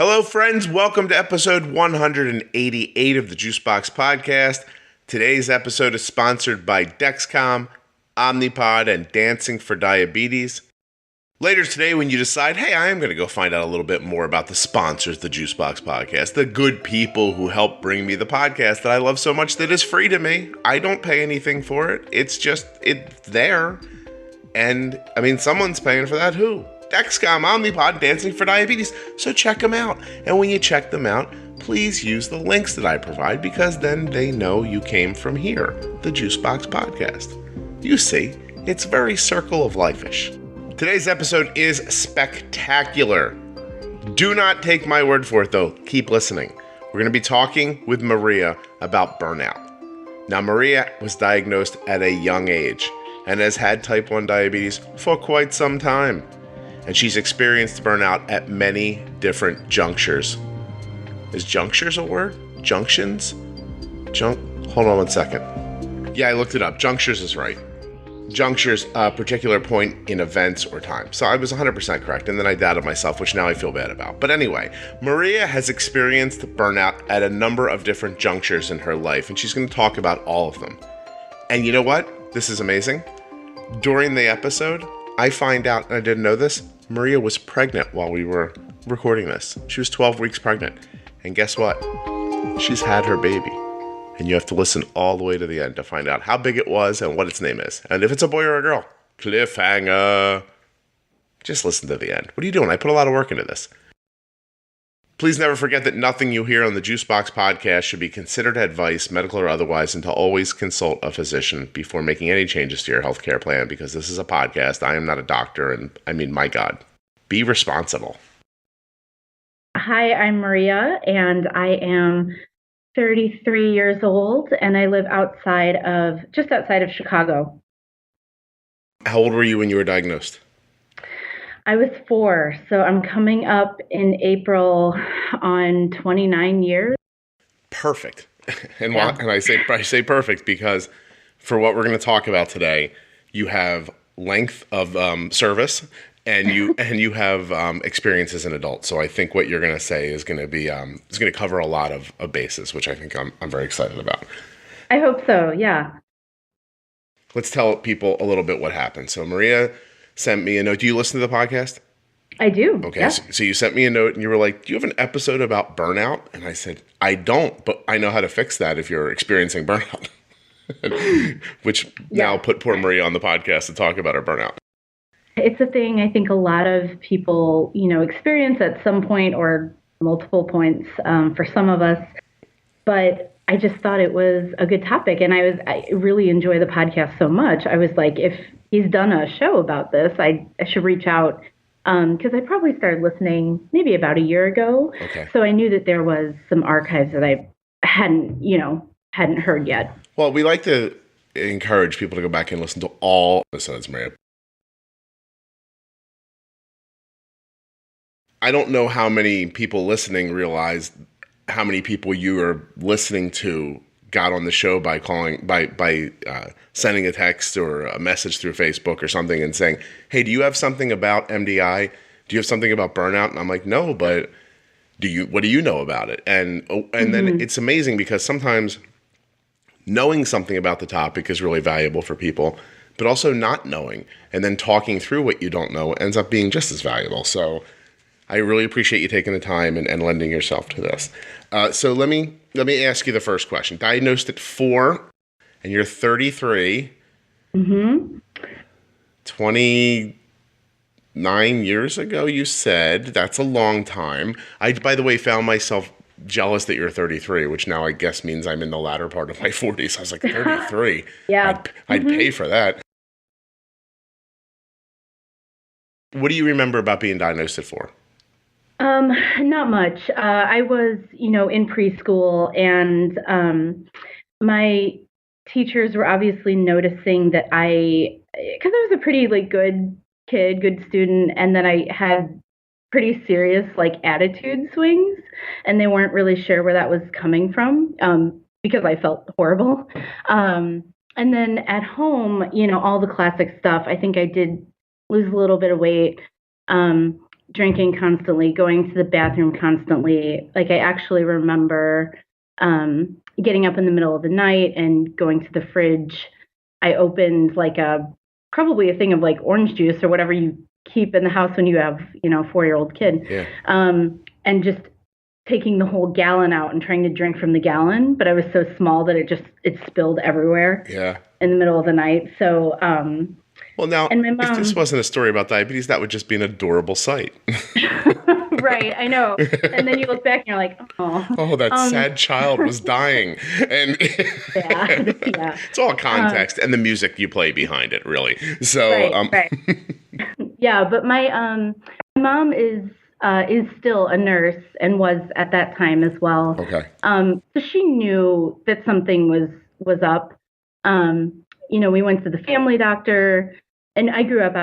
Hello, friends. Welcome to episode 188 of the Juicebox Podcast. Today's episode is sponsored by Dexcom, Omnipod, and Dancing for Diabetes. Later today, when you decide, hey, I am going to go find out a little bit more about the sponsors of the Juicebox Podcast, the good people who help bring me the podcast that I love so much that is free to me. I don't pay anything for it. It's there. And, someone's paying for that. Who? Dexcom, Omnipod, Dancing for Diabetes. So check them out. And when you check them out, please use the links that I provide because then they know you came from here, the Juicebox Podcast. You see, it's very circle of life-ish. Today's episode is spectacular. Do not take my word for it, though. Keep listening. We're going to be talking with Maria about burnout. Now, Maria was diagnosed at a young age and has had type 1 diabetes for quite some time. And she's experienced burnout at many different junctures. Is junctures a word? Junctions? Hold on one second. Yeah, I looked it up. Junctures is right. Junctures, a particular point in events or time. So I was 100% correct, and then I doubted myself, which now I feel bad about. But anyway, Maria has experienced burnout at a number of different junctures in her life, and she's going to talk about all of them. And you know what? This is amazing. During the episode, I find out, and I didn't know this, Maria was pregnant while we were recording this. She was 12 weeks pregnant. And guess what? She's had her baby. And you have to listen all the way to the end to find out how big it was and what its name is. And if it's a boy or a girl. Cliffhanger. Just listen to the end. What are you doing? I put a lot of work into this. Please never forget that nothing you hear on the Juicebox Podcast should be considered advice, medical or otherwise, and to always consult a physician before making any changes to your healthcare plan because this is a podcast. I am not a doctor, and my God, be responsible. Hi, I'm Maria, and I am 33 years old, and I live just outside of Chicago. How old were you when you were diagnosed? I was 4, so I'm coming up in April on 29 years. Perfect. And I say perfect because for what we're going to talk about today, you have length of service and you have experience as an adult. So I think what you're going to say is going to be is going to cover a lot of bases, which I think I'm very excited about. I hope so. Yeah. Let's tell people a little bit what happened. So Maria sent me a note. Do you listen to the podcast? I do. Okay, yeah. So you sent me a note and you were like, do you have an episode about burnout? And I said, I don't, but I know how to fix that if you're experiencing burnout. Which now put poor Maria on the podcast to talk about her burnout. It's a thing I think a lot of people, experience at some point or multiple points for some of us. But I just thought it was a good topic. And I really enjoy the podcast so much. I was like, if he's done a show about this, I should reach out because I probably started listening maybe about a year ago. Okay. So I knew that there was some archives that I hadn't heard yet. Well, we like to encourage people to go back and listen to all episodes, Maria. I don't know how many people listening realize how many people you are listening to got on the show by sending a text or a message through Facebook or something and saying, hey, do you have something about MDI? Do you have something about burnout? And I'm like, no, but what do you know about it? And then it's amazing because sometimes knowing something about the topic is really valuable for people, but also not knowing and then talking through what you don't know ends up being just as valuable. So I really appreciate you taking the time and lending yourself to this. So let me ask you the first question. Diagnosed at 4, and you're 33. Mm-hmm. 29 years ago, you said. That's a long time. I, by the way, found myself jealous that you're 33, which now I guess means I'm in the latter part of my 40s. I was like, 33? Yeah. I'd pay for that. What do you remember about being diagnosed at 4? Not much. I was, in preschool, and my teachers were obviously noticing that because I was a pretty good kid, good student, and then I had pretty serious attitude swings, and they weren't really sure where that was coming from because I felt horrible. And then at home, all the classic stuff. I think I did lose a little bit of weight. drinking constantly, going to the bathroom constantly. Like I actually remember getting up in the middle of the night and going to the fridge. I opened like probably a thing of like orange juice or whatever you keep in the house when you have, a 4-year-old kid. Yeah. And just taking the whole gallon out and trying to drink from the gallon, but I was so small that it spilled everywhere. Yeah. In the middle of the night. So, well, now, and my mom, if this wasn't a story about diabetes, that would just be an adorable sight. Right, I know. And then you look back and you're like, oh, that sad child was dying. And yeah. It's all context and the music you play behind it, really. So, right. Yeah, but my mom is still a nurse and was at that time as well. Okay. So she knew that something was up. We went to the family doctor, and I grew up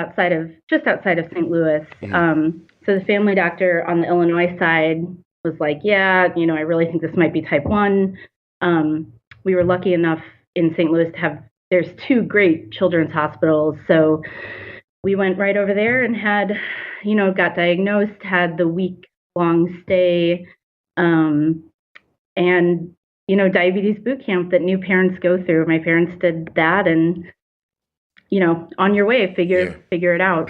just outside of St. Louis. Mm-hmm. So the family doctor on the Illinois side was like, yeah, I really think this might be type 1. We were lucky enough in St. Louis to there's 2 great children's hospitals. So we went right over there and got diagnosed, had the week-long stay, and diabetes boot camp that new parents go through. My parents did that, and on your way, figure it out.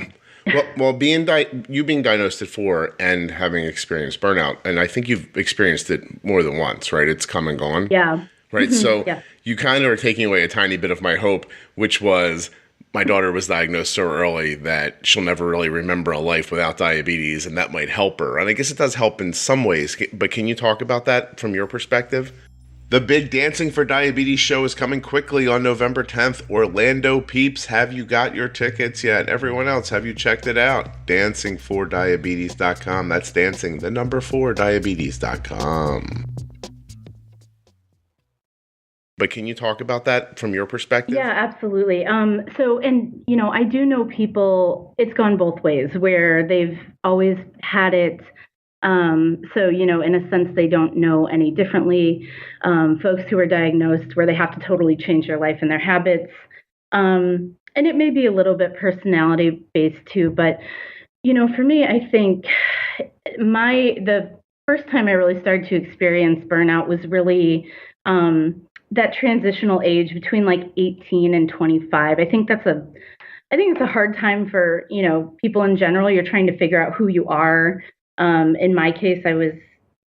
Well, you being diagnosed at 4 and having experienced burnout, and I think you've experienced it more than once, right? It's come and gone. Yeah. Right. So yeah. You kind of are taking away a tiny bit of my hope, which was my daughter was diagnosed so early that she'll never really remember a life without diabetes, and that might help her. And I guess it does help in some ways, but can you talk about that from your perspective? The big Dancing for Diabetes show is coming quickly on November 10th. Orlando peeps, have you got your tickets yet? Everyone else, have you checked it out? dancing4diabetes.com. That's dancing, 4diabetes.com. But can you talk about that from your perspective? Yeah, absolutely. I do know people, it's gone both ways, where they've always had it. In a sense, they don't know any differently. Folks who are diagnosed where they have to totally change their life and their habits. And it may be a little bit personality based too, but, for me, I think the first time I really started to experience burnout was really, that transitional age between like 18 and 25. I think it's a hard time for, people in general. You're trying to figure out who you are. In my case, I was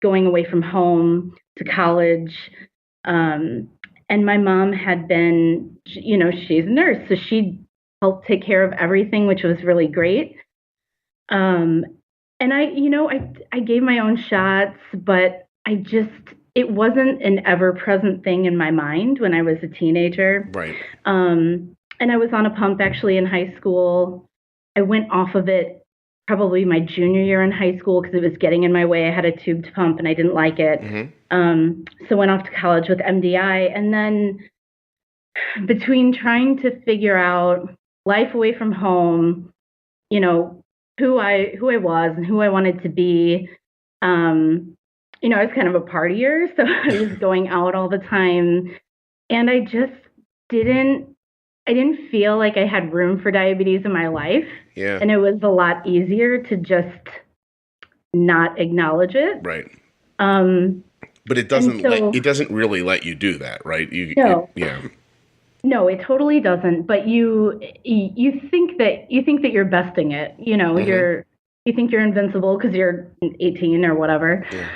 going away from home to college. And my mom had been, she's a nurse, so she helped take care of everything, which was really great. And I gave my own shots, but it wasn't an ever-present thing in my mind when I was a teenager. Right. And I was on a pump actually in high school. I went off of it probably my junior year in high school because it was getting in my way. I had a tubed pump and I didn't like it. Mm-hmm. So went off to college with MDI. And then between trying to figure out life away from home, who I was and who I wanted to be, I was kind of a partier, so I was going out all the time, and I just didn't feel like I had room for diabetes in my life. Yeah. And it was a lot easier to just not acknowledge it. Right. But it doesn't really let you do that, right? No. Yeah. No, it totally doesn't. But you think that you're besting it. Mm-hmm. You think you're invincible because you're 18 or whatever. Yeah.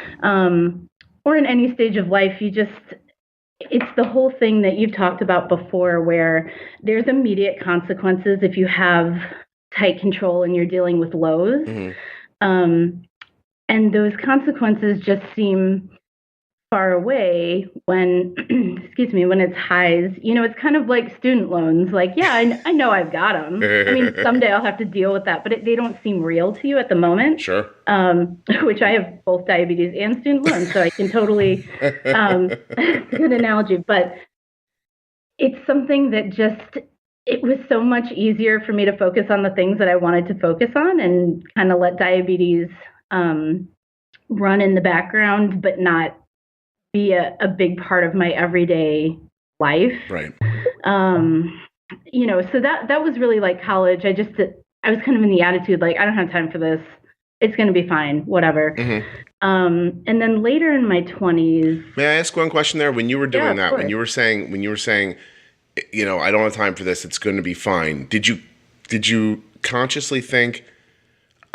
Or in any stage of life, it's the whole thing that you've talked about before where there's immediate consequences if you have tight control and you're dealing with lows. Mm-hmm. And those consequences just seem far away when, when it's highs. It's kind of like student loans. Like, yeah, I know I've got them. I mean, someday I'll have to deal with that, but they don't seem real to you at the moment. Sure. Which I have both diabetes and student loans, so I can totally, good analogy, but it's something that it was so much easier for me to focus on the things that I wanted to focus on and kind of let diabetes run in the background, but not be a big part of my everyday life. Right. So that was really like college. I was kind of in the attitude, like, I don't have time for this. it's going to be fine, whatever. And then later in my 20s. May I ask one question there? When you were doing that, course. when you were saying, you know, I don't have time for this, it's going to be fine. Did you consciously think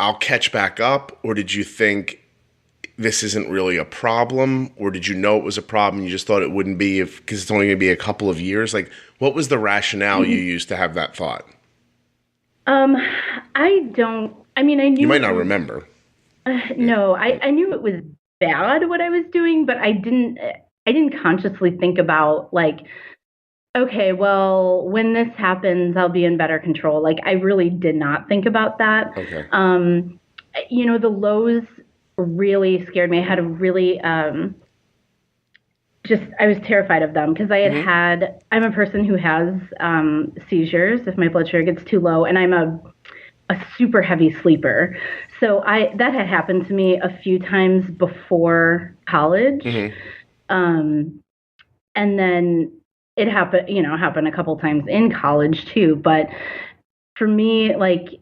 I'll catch back up, or did you think this isn't really a problem, or did you know it was a problem? You just thought it wouldn't be because it's only going to be a couple of years. Like, what was the rationale you used to have that thought? I knew you might not remember. No, I knew it was bad what I was doing, but I didn't consciously think about like, okay, well, when this happens, I'll be in better control. Like, I really did not think about that. Okay. You know, the lows really scared me. I had a really, I was terrified of them because I I'm a person who has seizures if my blood sugar gets too low, and I'm a super heavy sleeper. So that had happened to me a few times before college. And then it happened a couple times in college too. But for me, like,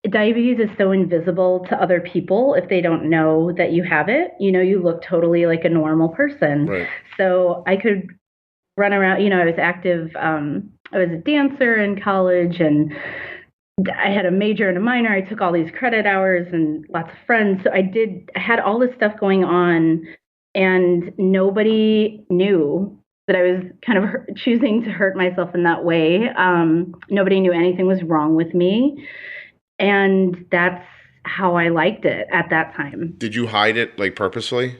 diabetes is so invisible to other people if they don't know that you have it. You know, you look totally like a normal person. Right. So I could run around, you know, I was active. I was a dancer in college, and I had a major and a minor. I took all these credit hours and lots of friends. So I had all this stuff going on, and nobody knew that I was kind of choosing to hurt myself in that way. Nobody knew anything was wrong with me. And that's how I liked it at that time. Did you hide it, like, purposely?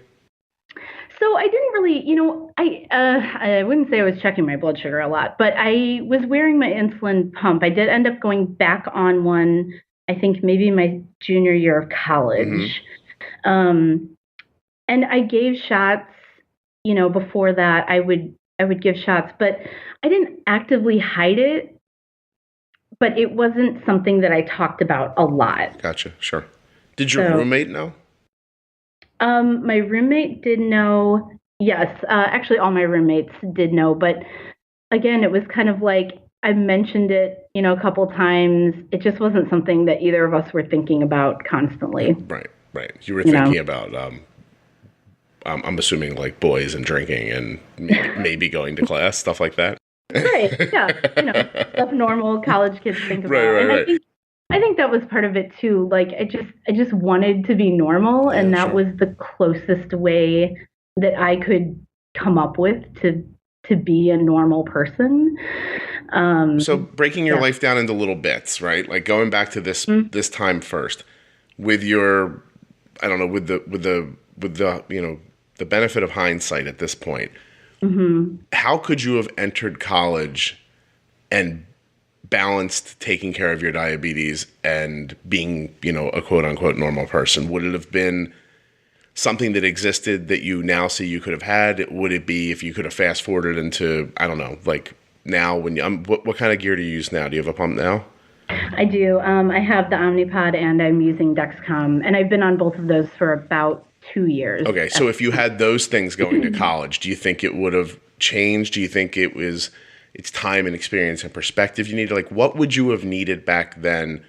So I didn't really, you know, I wouldn't say I was checking my blood sugar a lot, but I was wearing my insulin pump. I did end up going back on one, I think maybe my junior year of college. And I gave shots, you know, before that I would give shots, but I didn't actively hide it, but it wasn't something that I talked about a lot. Gotcha. Sure. Did your roommate know? My roommate did know. Yes. Actually, all my roommates did know. But again, it was kind of like I mentioned it, you know, a couple times. It just wasn't something that either of us were thinking about constantly. Right. You were thinking about, I'm assuming, like, boys and drinking and maybe going to class, stuff like that. Right. Yeah. You know, stuff normal college kids think about. Right. I think that was part of it too. Like, I just wanted to be normal, and that was the closest way that I could come up with to be a normal person. So breaking your life down into little bits, right? Like, going back to this time first, with your, I don't know, with the you know, the benefit of hindsight at this point. How could you have entered college and balanced taking care of your diabetes and being, you know, a quote unquote normal person? Would it have been something that existed that you now see you could have had? Would it be if you could have fast forwarded into, I don't know, like now when you, what kind of gear do you use now? Do you have a pump now? I do. I have the Omnipod and I'm using Dexcom, and I've been on both of those for about 2 years. Okay. So if you had those things going to college, do you think it would have changed? Do you think it's time and experience and perspective you needed? Like, what would you have needed back then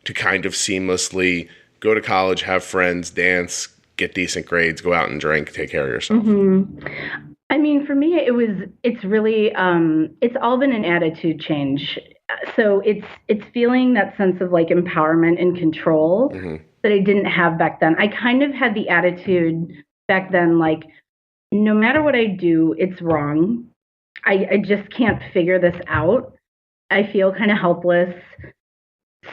to kind of seamlessly go to college, have friends, dance, get decent grades, go out and drink, take care of yourself? I mean, for me, it's really, it's all been an attitude change. So it's feeling that sense of like empowerment and control that I didn't have back then. I kind of had the attitude back then, like, no matter what I do, it's wrong. I just can't figure this out. I feel kind of helpless.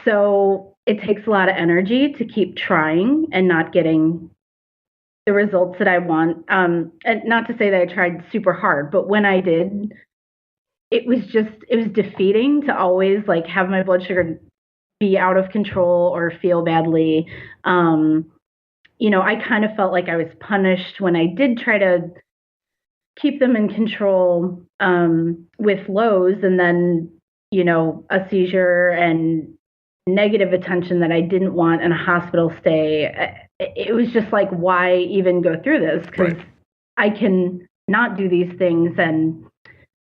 So it takes a lot of energy to keep trying and not getting the results that I want. And not to say that I tried super hard, but when I did, it was defeating to always like have my blood sugar be out of control or feel badly. You know, I kind of felt like I was punished when I did try to keep them in control with lows, and then, you know, a seizure and negative attention that I didn't want and a hospital stay. It was just like, why even go through this? Because I can not do these things and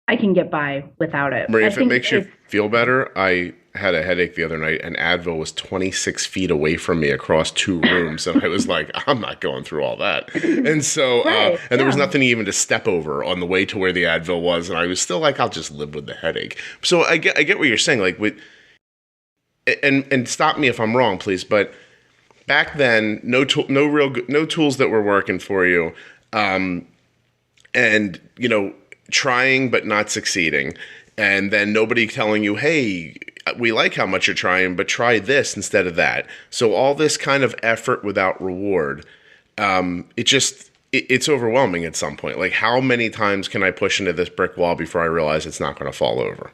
I can get by without it. Marie, if it makes you feel better, I had a headache the other night, and Advil was 26 feet away from me across 2 rooms, and I was like, I'm not going through all that. And so, and there was nothing even to step over on the way to where the Advil was, and I was still like, I'll just live with the headache. So I get what you're saying, like and stop me if I'm wrong, please, but back then, no tools that were working for you, and trying but not succeeding, and then nobody telling you, hey, we like how much you're trying, but try this instead of that. So all this kind of effort without reward, it's overwhelming at some point. Like, how many times can I push into this brick wall before I realize it's not going to fall over?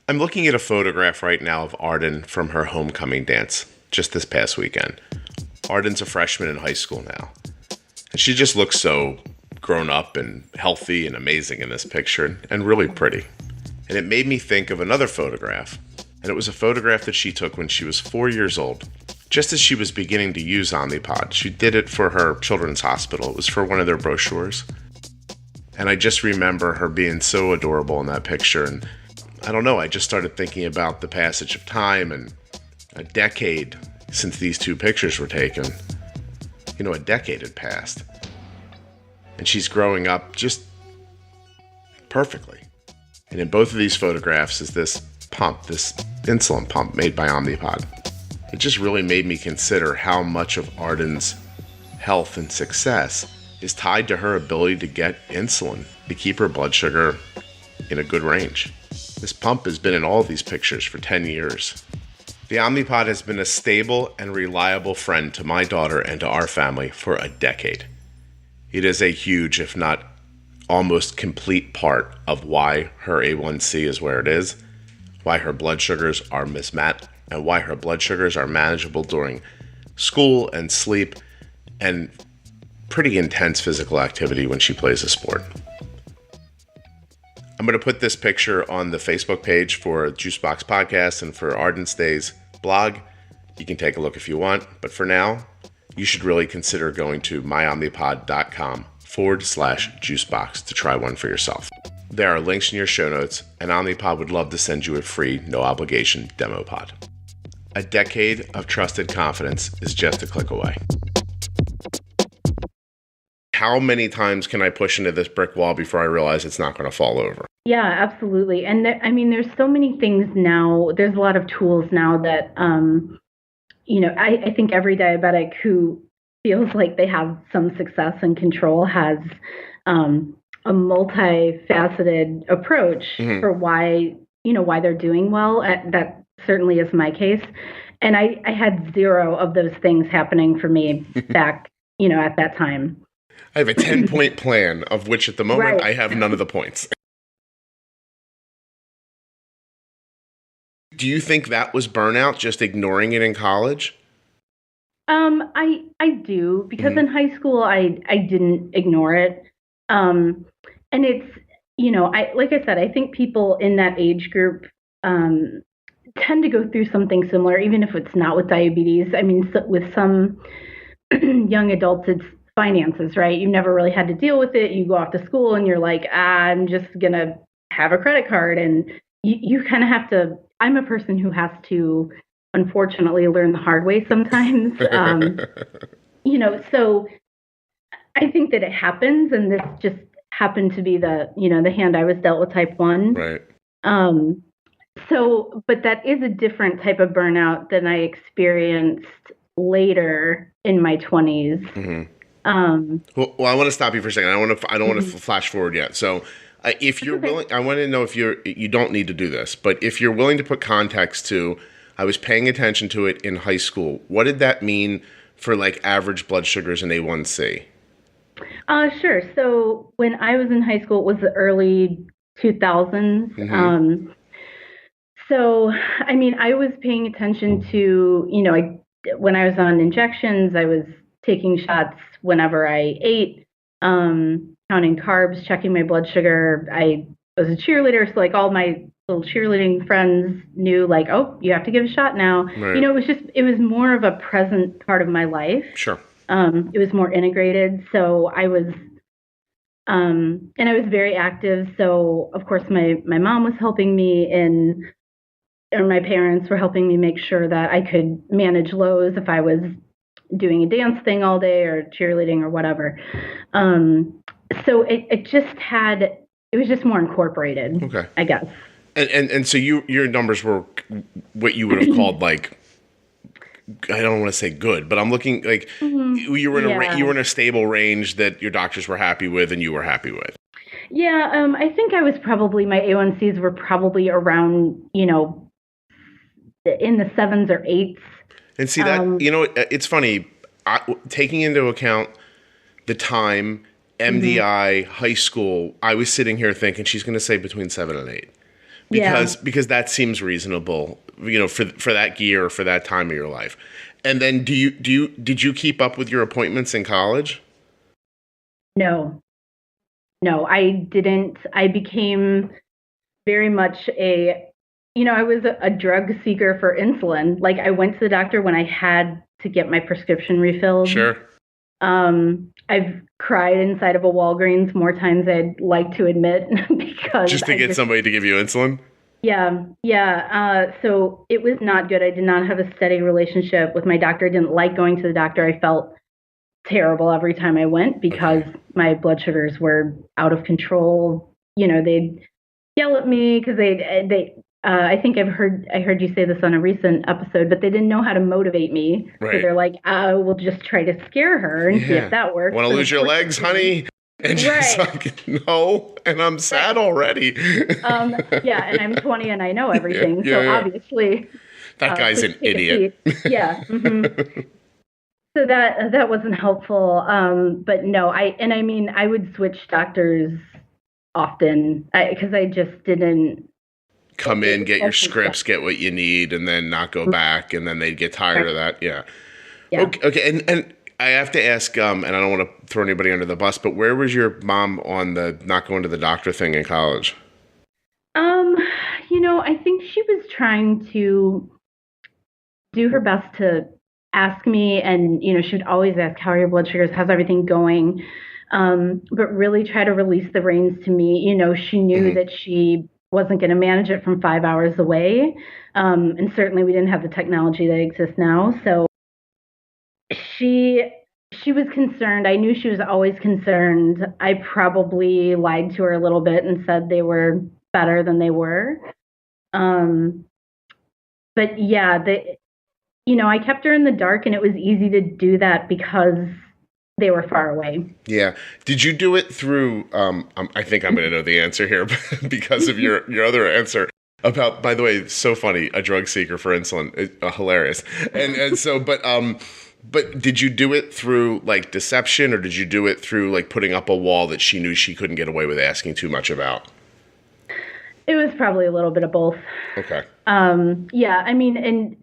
I'm looking at a photograph right now of Arden from her homecoming dance just this past weekend. Arden's a freshman in high school now, and she just looks so grown up and healthy and amazing in this picture, and really pretty. And it made me think of another photograph. And it was a photograph that she took when she was 4 years old, just as she was beginning to use Omnipod. She did it for her children's hospital. It was for one of their brochures. And I just remember her being so adorable in that picture. And I don't know, I just started thinking about the passage of time and a decade since these 2 pictures were taken. A decade had passed. And she's growing up just perfectly. And in both of these photographs is this pump, this insulin pump made by Omnipod. It just really made me consider how much of Arden's health and success is tied to her ability to get insulin to keep her blood sugar in a good range. This pump has been in all these pictures for 10 years. The Omnipod has been a stable and reliable friend to my daughter and to our family for a decade. It is a huge, if not almost complete part of why her A1C is where it is, why her blood sugars are mismatched, and why her blood sugars are manageable during school and sleep and pretty intense physical activity when she plays a sport. I'm going to put this picture on the Facebook page for Juicebox Podcast and for Arden Stay's blog. You can take a look if you want, but for now, you should really consider going to myomnipod.com/juicebox to try one for yourself. There are links in your show notes, and Omnipod would love to send you a free, no-obligation demo pod. A decade of trusted confidence is just a click away. How many times can I push into this brick wall before I realize it's not going to fall over? Yeah, absolutely. And there's so many things now. There's a lot of tools now that, I think every diabetic who feels like they have some success and control has a multifaceted approach for why they're doing well. That certainly is my case. And I had 0 of those things happening for me back, at that time. I have a 10-point plan, of which at the moment I have none of the points. Do you think that was burnout, just ignoring it in college? I do, because in high school I didn't ignore it. And it's, like I said, I think people in that age group tend to go through something similar, even if it's not with diabetes. I mean, with some young adults, it's finances, right? You've never really had to deal with it. You go off to school and you're like, I'm just going to have a credit card. And you kind of have to, I'm a person who has to, unfortunately, learn the hard way sometimes. So I think that it happens, and this just happened to be the hand I was dealt with, type 1. Right. But that is a different type of burnout than I experienced later in my 20s. Well, I want to stop you for a second. I don't want to flash forward yet. So, if you're willing, I want to know if you don't need to do this, but if you're willing to put context to, I was paying attention to it in high school. What did that mean for like average blood sugars and A1C? Sure. So when I was in high school, it was the early 2000s. So, I mean, I was paying attention to, when I was on injections, I was taking shots whenever I ate, counting carbs, checking my blood sugar. I was a cheerleader, so like all my little cheerleading friends knew, like, oh, you have to give a shot now. Right. It was more of a present part of my life. Sure. It was more integrated. So I was, and I was very active. So of course my mom was helping me in or my parents were helping me make sure that I could manage lows if I was doing a dance thing all day or cheerleading or whatever. So it was just more incorporated, Okay. I guess. And so your numbers were what you would have called like, I don't want to say good, but I'm looking like you were in you were in a stable range that your doctors were happy with and you were happy with. Yeah, I think I was probably, my A1Cs were probably around, in the 7s or 8s. And see that, it's funny, taking into account the time, MDI, high school, I was sitting here thinking she's going to say between 7 and 8. Because that seems reasonable, for that year, for that time of your life. And then did you keep up with your appointments in college? No, I didn't. I became very much I was a drug seeker for insulin. Like, I went to the doctor when I had to get my prescription refilled. Sure. I've cried inside of a Walgreens more times than I'd like to admit because just to get somebody to give you insulin? Yeah. So it was not good. I did not have a steady relationship with my doctor. I didn't like going to the doctor. I felt terrible every time I went because my blood sugars were out of control. They'd yell at me because I think I heard you say this on a recent episode, but they didn't know how to motivate me. Right. So they're like, we'll just try to scare her and see if that works. Want to lose your legs, honey? And she's like, no, and I'm sad already. Yeah, and I'm 20 and I know everything. So obviously. That guy's an idiot. Yeah. Mm-hmm. So that wasn't helpful. But no, I would switch doctors often because I just didn't. Come in, get your scripts, get what you need, and then not go back, and then they'd get tired of that. Yeah. Okay. And I have to ask, and I don't want to throw anybody under the bus, but where was your mom on the not going to the doctor thing in college? I think she was trying to do her best to ask me, and she'd always ask, how are your blood sugars? How's everything going? But really try to release the reins to me. She knew that she wasn't going to manage it from 5 hours away. And certainly we didn't have the technology that exists now. So she was concerned. I knew she was always concerned. I probably lied to her a little bit and said they were better than they were. But yeah, I kept her in the dark, and it was easy to do that because they were far away. Yeah. Did you do it through, I think I'm going to know the answer here because of your other answer about, by the way, it's so funny, a drug seeker for insulin, hilarious. And so, but did you do it through like deception, or did you do it through like putting up a wall that she knew she couldn't get away with asking too much about? It was probably a little bit of both. Okay. Yeah, and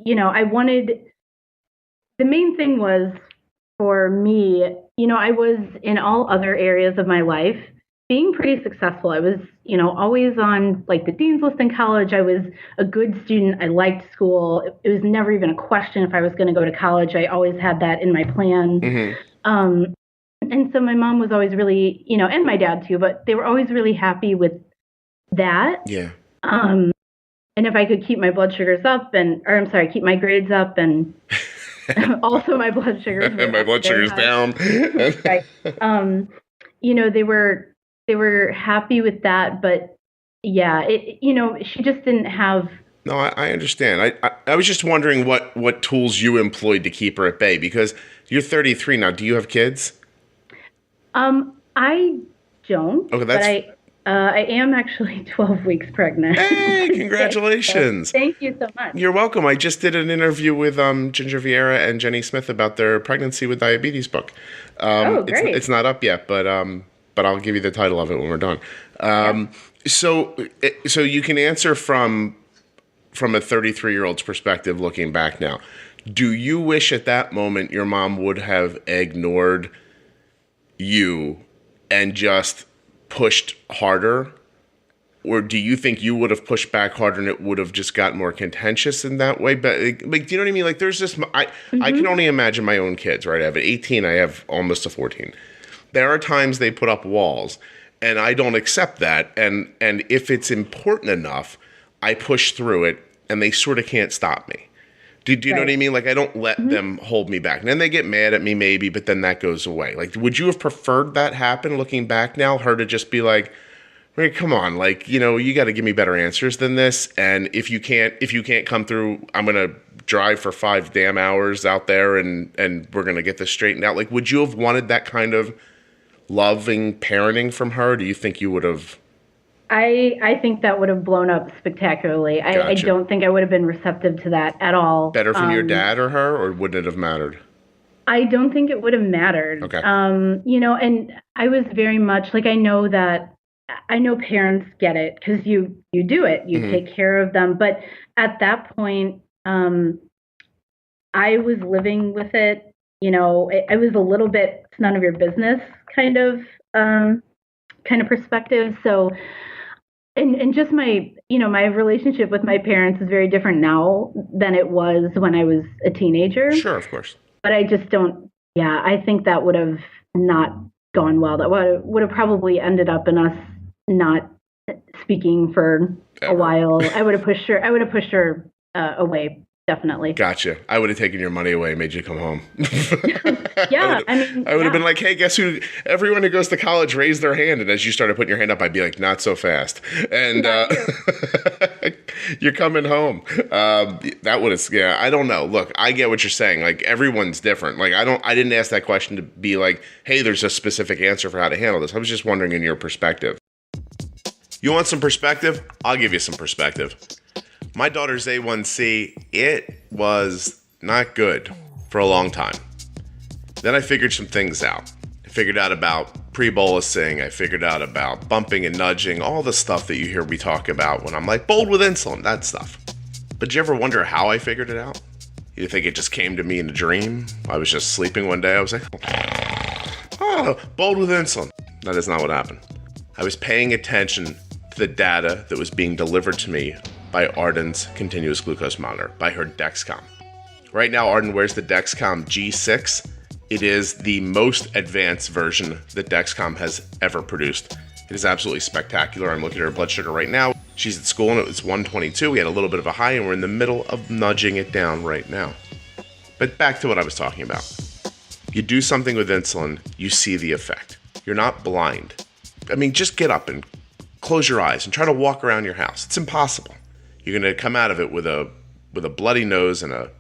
I wanted, the main thing was, for me, I was in all other areas of my life being pretty successful. I was, always on like the dean's list in college. I was a good student. I liked school. It was never even a question if I was going to go to college. I always had that in my plan. Mm-hmm. And so my mom was always really, and my dad too, but they were always really happy with that. Yeah. And if I could keep my blood sugars up keep my grades up and also my blood sugars and my blood sugars down. Right. They were happy with that, but yeah, she just didn't have. No, I understand. I was just wondering what tools you employed to keep her at bay, because you're 33 now. Do you have kids? I don't. Okay, that's. But I am actually 12 weeks pregnant. Hey, congratulations. So, thank you so much. You're welcome. I just did an interview with Ginger Vieira and Jenny Smith about their pregnancy with diabetes book. Great. It's not up yet, but I'll give you the title of it when we're done. So you can answer from a 33-year-old's perspective looking back now. Do you wish at that moment your mom would have ignored you and just pushed harder? Or do you think you would have pushed back harder and it would have just gotten more contentious in that way? But like, do you know what I mean? Like, there's this, I can only imagine my own kids, right? I have an 18, I have almost a 14. There are times they put up walls, and I don't accept that. And if it's important enough, I push through it, and they sort of can't stop me. Do you know what I mean? Like, I don't let them hold me back. And then they get mad at me maybe, but then that goes away. Like, would you have preferred that happen looking back now? Her to just be like, hey, come on, like, you know, you got to give me better answers than this. And if you can't come through, I'm going to drive for 5 damn hours out there and we're going to get this straightened out. Like, would you have wanted that kind of loving parenting from her? Do you think you would have? I think that would have blown up spectacularly. Gotcha. I don't think I would have been receptive to that at all. Better from your dad or her, or wouldn't it have mattered? I don't think it would have mattered. Okay. You know, and I was very much like, I know parents get it because you do it, you take care of them. But at that point, I was living with it. You know, I was a little bit, it's none of your business kind of perspective. So, and just my relationship with my parents is very different now than it was when I was a teenager. Sure, of course. But I just don't, I think that would have not gone well. That would have probably ended up in us not speaking for a while. I would have pushed her away. Definitely. Gotcha. I would have taken your money away and made you come home. Yeah. I would have been like, hey, guess who? Everyone who goes to college raised their hand. And as you started putting your hand up, I'd be like, not so fast. And you're coming home. That would have, I don't know. Look, I get what you're saying. Like, everyone's different. Like, I didn't ask that question to be like, hey, there's a specific answer for how to handle this. I was just wondering in your perspective. You want some perspective? I'll give you some perspective. My daughter's A1C, it was not good for a long time. Then I figured some things out. I figured out about pre-bolusing. I figured out about bumping and nudging, all the stuff that you hear me talk about when I'm like, bold with insulin, that stuff. But did you ever wonder how I figured it out? You think it just came to me in a dream? I was just sleeping one day. I was like, oh, bold with insulin. That is not what happened. I was paying attention to the data that was being delivered to me by Arden's continuous glucose monitor, by her Dexcom. Right now, Arden wears the Dexcom G6. It is the most advanced version that Dexcom has ever produced. It is absolutely spectacular. I'm looking at her blood sugar right now. She's at school and it was 122. We had a little bit of a high and we're in the middle of nudging it down right now. But back to what I was talking about. You do something with insulin, you see the effect. You're not blind. I mean, just get up and close your eyes and try to walk around your house. It's impossible. You're going to come out of it with a bloody nose and a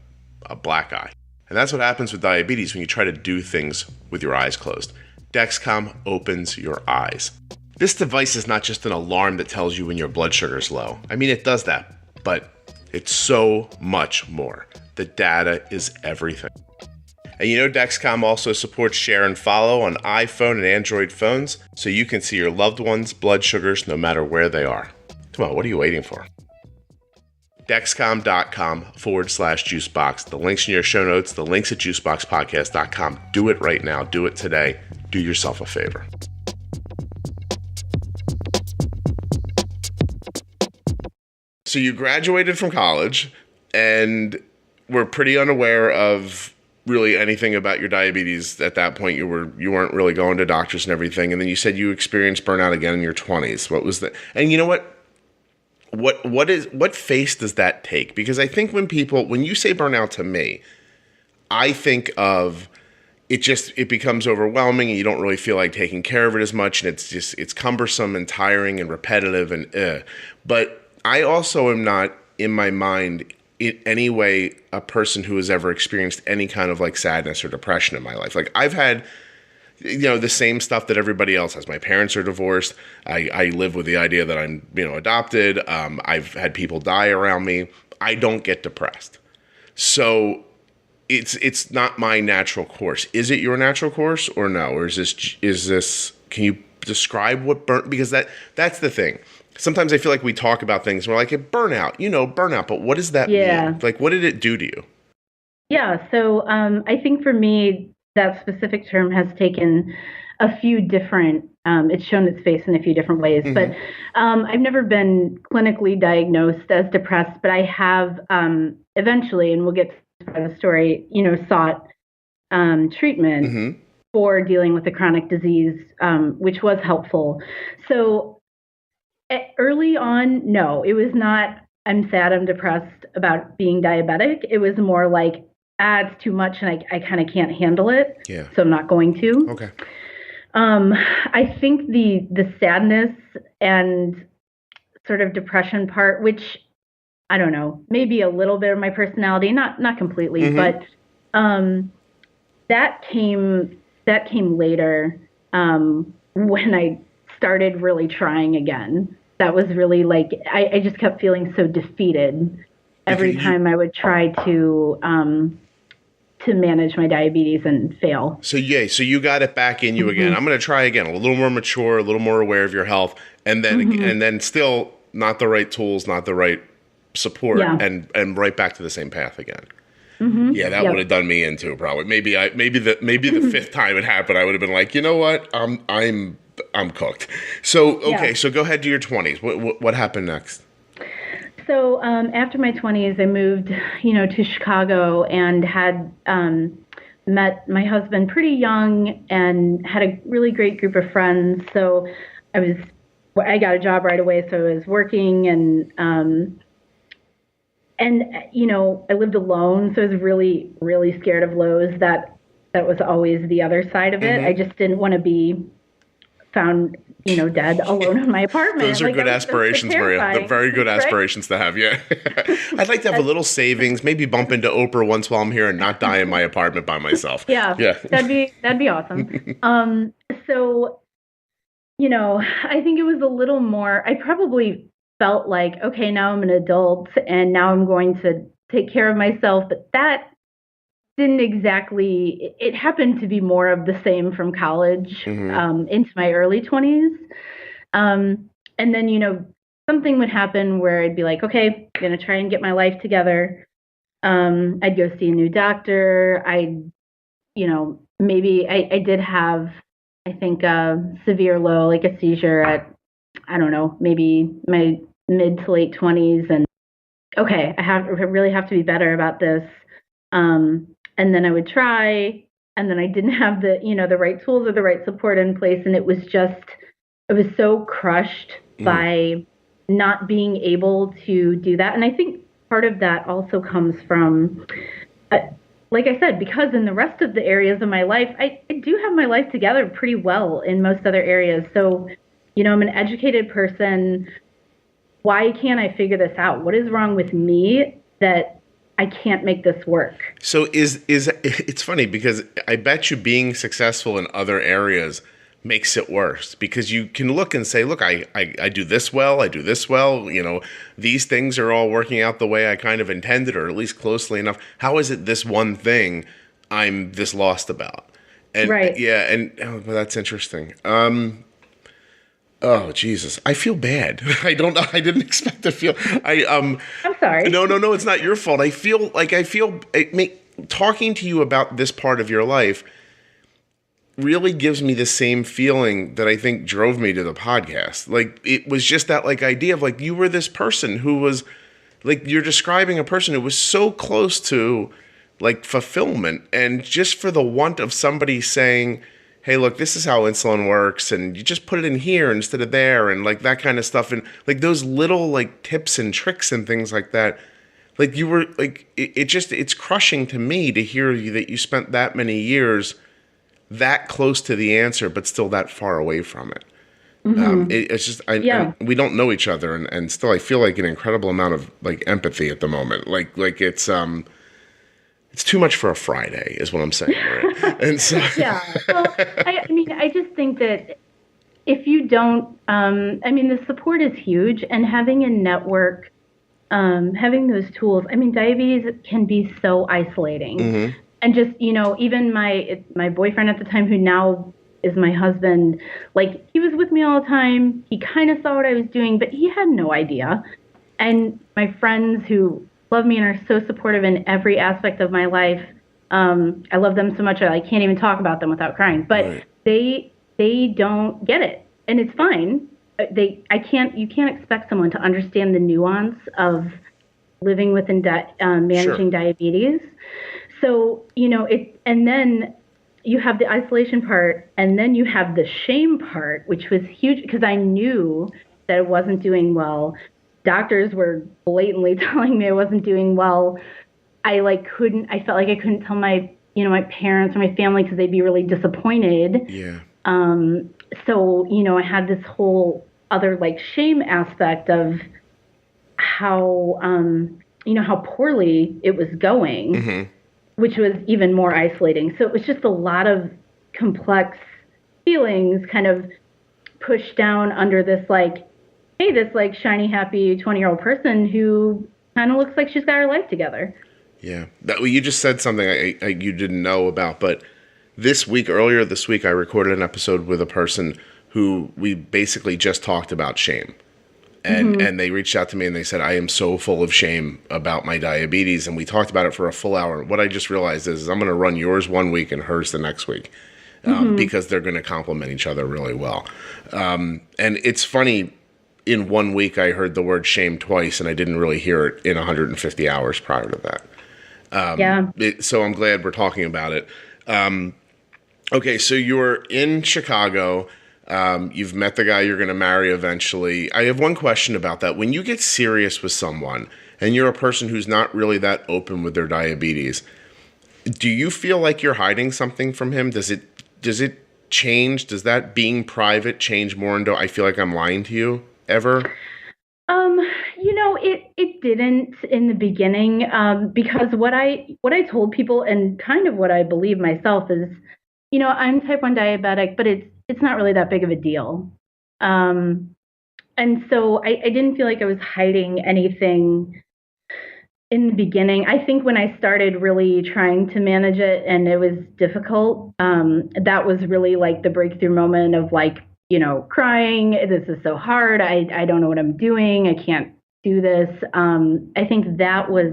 black eye. And that's what happens with diabetes when you try to do things with your eyes closed. Dexcom opens your eyes. This device is not just an alarm that tells you when your blood sugar is low. I mean, it does that, but it's so much more. The data is everything. And you know Dexcom also supports share and follow on iPhone and Android phones, so you can see your loved ones' blood sugars no matter where they are. Come on, what are you waiting for? Dexcom.com/juicebox. The link's in your show notes. The link's at juiceboxpodcast.com. Do it right now. Do it today. Do yourself a favor. So you graduated from college and were pretty unaware of really anything about your diabetes at that point. You weren't really going to doctors and everything. And then you said you experienced burnout again in your 20s. What was that? And you know what? What face does that take? Because I think when you say burnout to me, I think of it becomes overwhelming and you don't really feel like taking care of it as much. And it's cumbersome and tiring and repetitive and But I also am not in my mind in any way a person who has ever experienced any kind of like sadness or depression in my life. Like I've had, the same stuff that everybody else has. My parents are divorced. I live with the idea that I'm, adopted. I've had people die around me. I don't get depressed. So it's not my natural course. Is it your natural course or no? Or is this, can you describe what because that's the thing. Sometimes I feel like we talk about things and we're like, burnout, but what does that mean? Like, what did it do to you? Yeah. So, I think for me, that specific term has taken a few different, it's shown its face in a few different ways, but I've never been clinically diagnosed as depressed, but I have eventually, and we'll get to the story, sought treatment for dealing with a chronic disease, which was helpful. So early on, no, it was not I'm sad, I'm depressed about being diabetic. It was more like, it's too much and I kind of can't handle it. Yeah. So I'm not going to. Okay. I think the sadness and sort of depression part, which I don't know, maybe a little bit of my personality, not completely, but that came later when I started really trying again. That was really like, I just kept feeling so defeated every time I would try to manage my diabetes and fail. So you got it back in you again. I'm going to try again, a little more mature, a little more aware of your health, and then still not the right tools, not the right support, and right back to the same path again. Yeah, that would have done me in too, probably. Maybe the fifth time it happened, I would have been like, you know what, I'm cooked. So okay, so go ahead to your 20s. What happened next? So after my 20s, I moved, to Chicago and had met my husband pretty young and had a really great group of friends. So I got a job right away. So I was working and I lived alone. So I was really, really scared of Lowe's. That was always the other side of it. I just didn't want to be found, dead alone in my apartment. Those are good aspirations, Maria. They're very good aspirations to have. Yeah. I'd like to have a little savings, maybe bump into Oprah once while I'm here and not die in my apartment by myself. Yeah. That'd be awesome. So, I think it was a little more, I probably felt like, okay, now I'm an adult and now I'm going to take care of myself, but that didn't exactly, it happened to be more of the same from college into my early 20s. And then, something would happen where I'd be like, okay, I'm going to try and get my life together. I'd go see a new doctor. Maybe I did have, I think, a severe low, like a seizure at, I don't know, maybe my mid to late 20s. And okay, I really have to be better about this. And then I would try, and then I didn't have the right tools or the right support in place. And I was so crushed by not being able to do that. And I think part of that also comes from, like I said, because in the rest of the areas of my life, I do have my life together pretty well in most other areas. So, I'm an educated person. Why can't I figure this out? What is wrong with me that I can't make this work? So it's funny because I bet you being successful in other areas makes it worse, because you can look and say, look, I do this well, I do this well, these things are all working out the way I kind of intended, or at least closely enough. How is it this one thing I'm this lost about? And right. Yeah, and that's interesting. Oh, Jesus. I feel bad. I don't know. I didn't expect to feel. I'm sorry. No, it's not your fault. I feel talking to you about this part of your life really gives me the same feeling that I think drove me to the podcast. Like, it was just that idea of you were this person who was you're describing a person who was so close to fulfillment, and just for the want of somebody saying, hey, look, this is how insulin works, and you just put it in here instead of there, and that kind of stuff, and those little tips and tricks and things like that. You were it's crushing to me to hear that you spent that many years that close to the answer, but still that far away from it. It's just we don't know each other, and still I feel an incredible amount of empathy at the moment. It's too much for a Friday, is what I'm saying. Right? And so, yeah. Well, I just think that if you don't, the support is huge, and having a network, having those tools. Diabetes can be so isolating, and just even my boyfriend at the time, who now is my husband, he was with me all the time. He kind of saw what I was doing, but he had no idea. And my friends who love me and are so supportive in every aspect of my life. I love them so much I can't even talk about them without crying. But right. they don't get it, and it's fine. You can't expect someone to understand the nuance of living with and managing diabetes. So and then you have the isolation part, and then you have the shame part, which was huge because I knew that it wasn't doing well. doctors were blatantly telling me I wasn't doing well. I felt like I couldn't tell my parents or my family because they'd be really disappointed. Yeah. So, I had this whole other like shame aspect of how, how poorly it was going, Mm-hmm. which was even more isolating. So it was just a lot of complex feelings kind of pushed down under this like, hey, this like shiny, happy 20-year-old person who kind of looks like she's got her life together. Yeah. You just said something you didn't know about, but earlier this week, I recorded an episode with a person who we basically just talked about shame. And they reached out to me and they said, I am so full of shame about my diabetes. And we talked about it for a full hour. What I just realized is I'm going to run yours one week and hers the next week because they're going to complement each other really well. And it's funny, in 1 week, I heard the word shame twice and I didn't really hear it in 150 hours prior to that. So I'm glad we're talking about it. Okay, so you're in Chicago. You've met the guy you're going to marry eventually. I have one question about that. When you get serious with someone and you're a person who's not really that open with their diabetes, do you feel like you're hiding something from him? Does it change? Does that being private change more into I feel like I'm lying to you ever? It didn't in the beginning, because what I told people and kind of what I believe myself is, I'm type 1 diabetic, but it's not really that big of a deal. And so I didn't feel like I was hiding anything in the beginning. I think when I started really trying to manage it and it was difficult, that was really like the breakthrough moment of like, crying. This is so hard. I don't know what I'm doing. I can't do this. I think that was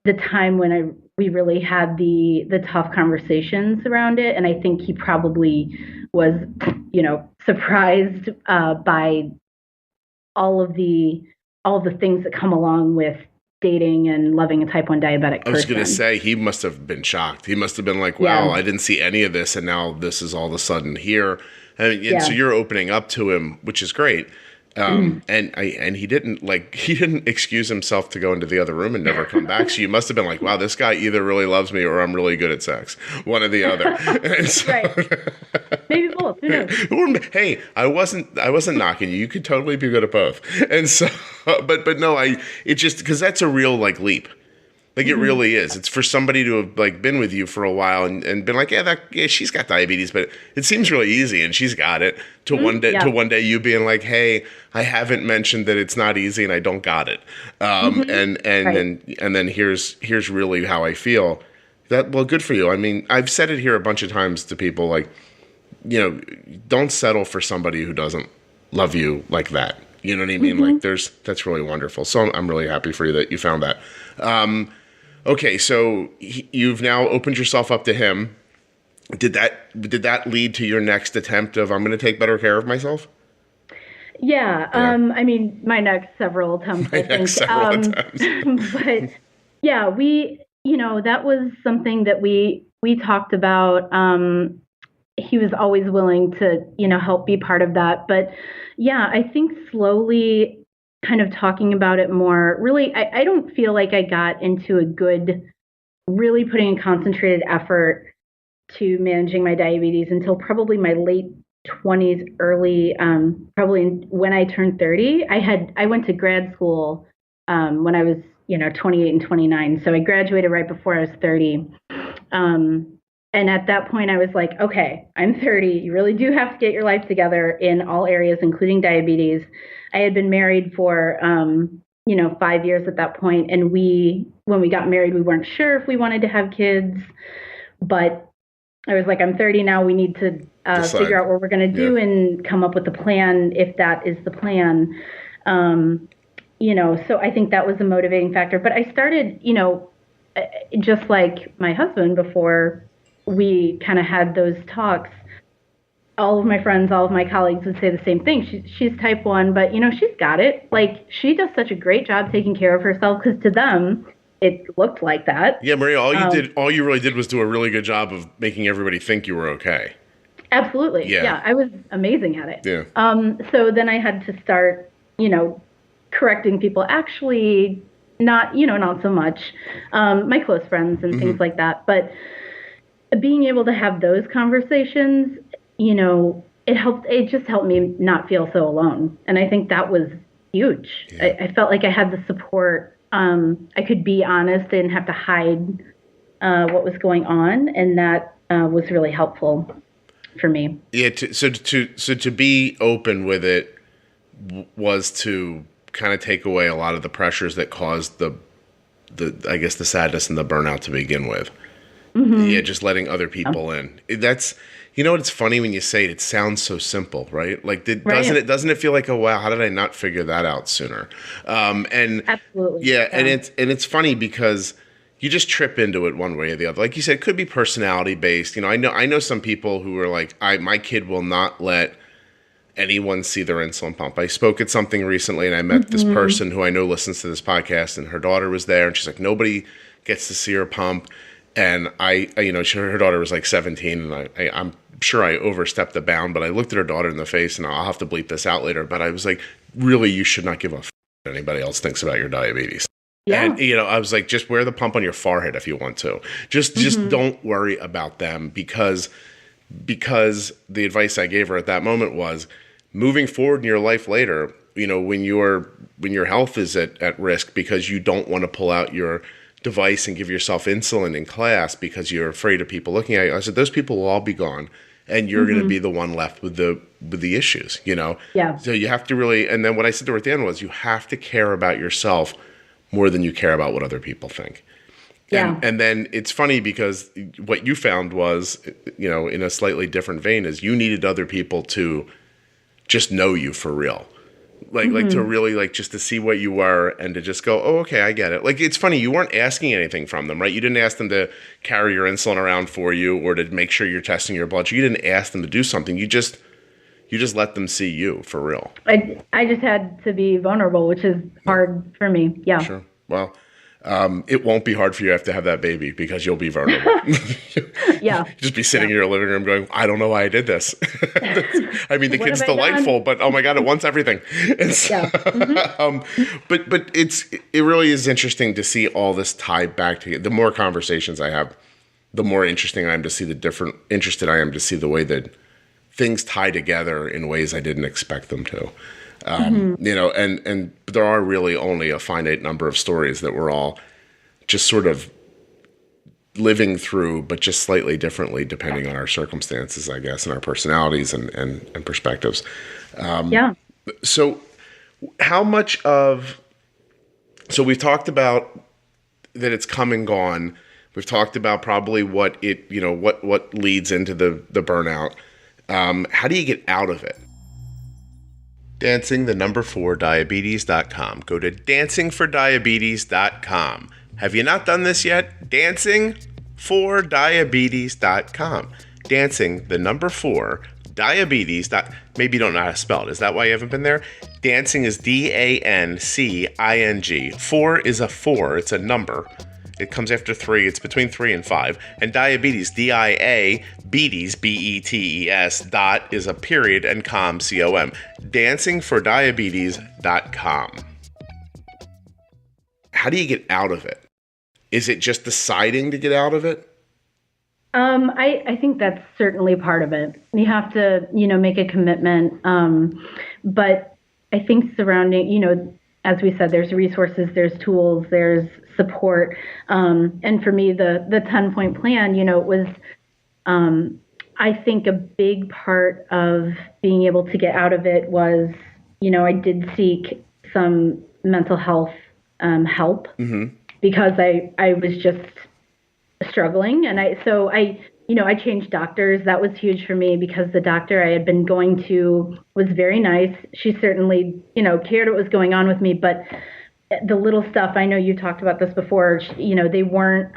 the time when we really had the tough conversations around it. And I think he probably was, surprised by all of the things that come along with dating and loving a type 1 diabetic person. I was going to say, he must have been shocked. He must have been like, wow, I didn't see any of this. And now this is all of a sudden here. So you're opening up to him, which is great. And he didn't excuse himself to go into the other room and never come back. So you must have been like, wow, this guy either really loves me or I'm really good at sex. One or the other. So, right. Maybe both. Who knows? Hey, I wasn't knocking you. You could totally be good at both. And so, but no, it just, because that's a real like leap. Like it really is. It's for somebody to have like been with you for a while and been like, she's got diabetes, but it seems really easy and she's got it. To one day you being like, hey, I haven't mentioned that it's not easy and I don't got it. And then here's really how I feel. Well, good for you. I mean, I've said it here a bunch of times to people, like, don't settle for somebody who doesn't love you like that. You know what I mean? Like that's really wonderful. So I'm really happy for you that you found that. Okay, so you've now opened yourself up to him. Did that lead to your next attempt of I'm going to take better care of myself? Yeah. I mean, my next several attempts. But yeah, that was something that we talked about. He was always willing to, help be part of that. But yeah, I think slowly kind of talking about it more, really, I don't feel like I got into really putting a concentrated effort to managing my diabetes until probably my late 20s, probably when I turned 30. I went to grad school when I was, 28 and 29. So I graduated right before I was 30. And at that point, I was like, okay, I'm 30. You really do have to get your life together in all areas, including diabetes. I had been married for, 5 years at that point. And when we got married, we weren't sure if we wanted to have kids. But I was like, I'm 30 now. We need to figure out what we're going to do and come up with a plan if that is the plan. So I think that was a motivating factor. But I started, just like my husband before we kind of had those talks, all of my friends, all of my colleagues would say the same thing. She's type 1, but, she's got it. Like, she does such a great job taking care of herself, because to them, it looked like that. Yeah, Maria, all you really did was do a really good job of making everybody think you were okay. Absolutely. Yeah, I was amazing at it. Yeah. So then I had to start, correcting people. Actually, not so much. My close friends and things like that. But being able to have those conversations, it just helped me not feel so alone. And I think that was huge. Yeah. I felt like I had the support. I could be honest. I didn't have to hide what was going on. And that was really helpful for me. Yeah. So to be open with it was to kind of take away a lot of the pressures that caused the I guess the sadness and the burnout to begin with. Yeah, just letting other people in. That's, it's funny when you say it, it sounds so simple, right? Like, doesn't it feel like, oh wow, how did I not figure that out sooner? And absolutely, yeah, and it's funny because you just trip into it one way or the other. Like you said, it could be personality based. I know some people who are like, my kid will not let anyone see their insulin pump. I spoke at something recently, and I met this person who I know listens to this podcast, and her daughter was there, and she's like, nobody gets to see her pump. And her daughter was like 17, and I'm sure I overstepped the bound, but I looked at her daughter in the face, and I'll have to bleep this out later, but I was like, really, you should not give a f*** what anybody else thinks about your diabetes. Yeah. And, I was like, just wear the pump on your forehead if you want to. Just don't worry about them because the advice I gave her at that moment was, moving forward in your life later, when your health is at risk because you don't want to pull out your device and give yourself insulin in class because you're afraid of people looking at you. I said, those people will all be gone and you're going to be the one left with the issues, Yeah. So you have to really, and then what I said to her at the end was, you have to care about yourself more than you care about what other people think. Yeah. And then it's funny because what you found was, in a slightly different vein, is you needed other people to just know you for real. Like to really just to see what you were and to just go, oh, okay, I get it. Like, it's funny, you weren't asking anything from them, right? You didn't ask them to carry your insulin around for you or to make sure you're testing your blood sugar. You didn't ask them to do something. You just let them see you for real. I just had to be vulnerable, which is hard for me. Yeah. Sure. Well, it won't be hard for you to have that baby because you'll be vulnerable. Yeah. Just be sitting in your living room going, I don't know why I did this. I mean, the kid's delightful, but oh my God, it wants everything. And so, yeah. But it really is interesting to see all this tied back together. The more conversations I have, the more interested I am to see the way that things tie together in ways I didn't expect them to. And there are really only a finite number of stories that we're all just sort of living through, but just slightly differently depending on our circumstances, I guess, and our personalities and perspectives. So how much so we've talked about that it's come and gone. We've talked about probably what leads into the burnout. How do you get out of it? Dancing4diabetes.com. Go to dancingfordiabetes.com. Have you not done this yet? Dancing4diabetes.com. Dancing4 diabetes. Maybe you don't know how to spell it. Is that why you haven't been there? Dancing is DANCING. 4 is a 4. It's a number. It comes after 3. It's between 3 and 5. And diabetes, DIA, betes, BETES, dot is a period, and com, COM. Dancingfordiabetes.com. How do you get out of it? Is it just deciding to get out of it? I think that's certainly part of it. You have to, make a commitment. But I think surrounding, as we said, there's resources, there's tools, there's support. And for me, the 10-point plan, it was, I think a big part of being able to get out of it was, I did seek some mental health help because I was just struggling. And I changed doctors. That was huge for me because the doctor I had been going to was very nice. She certainly, cared what was going on with me, but the little stuff, I know you talked about this before, they weren't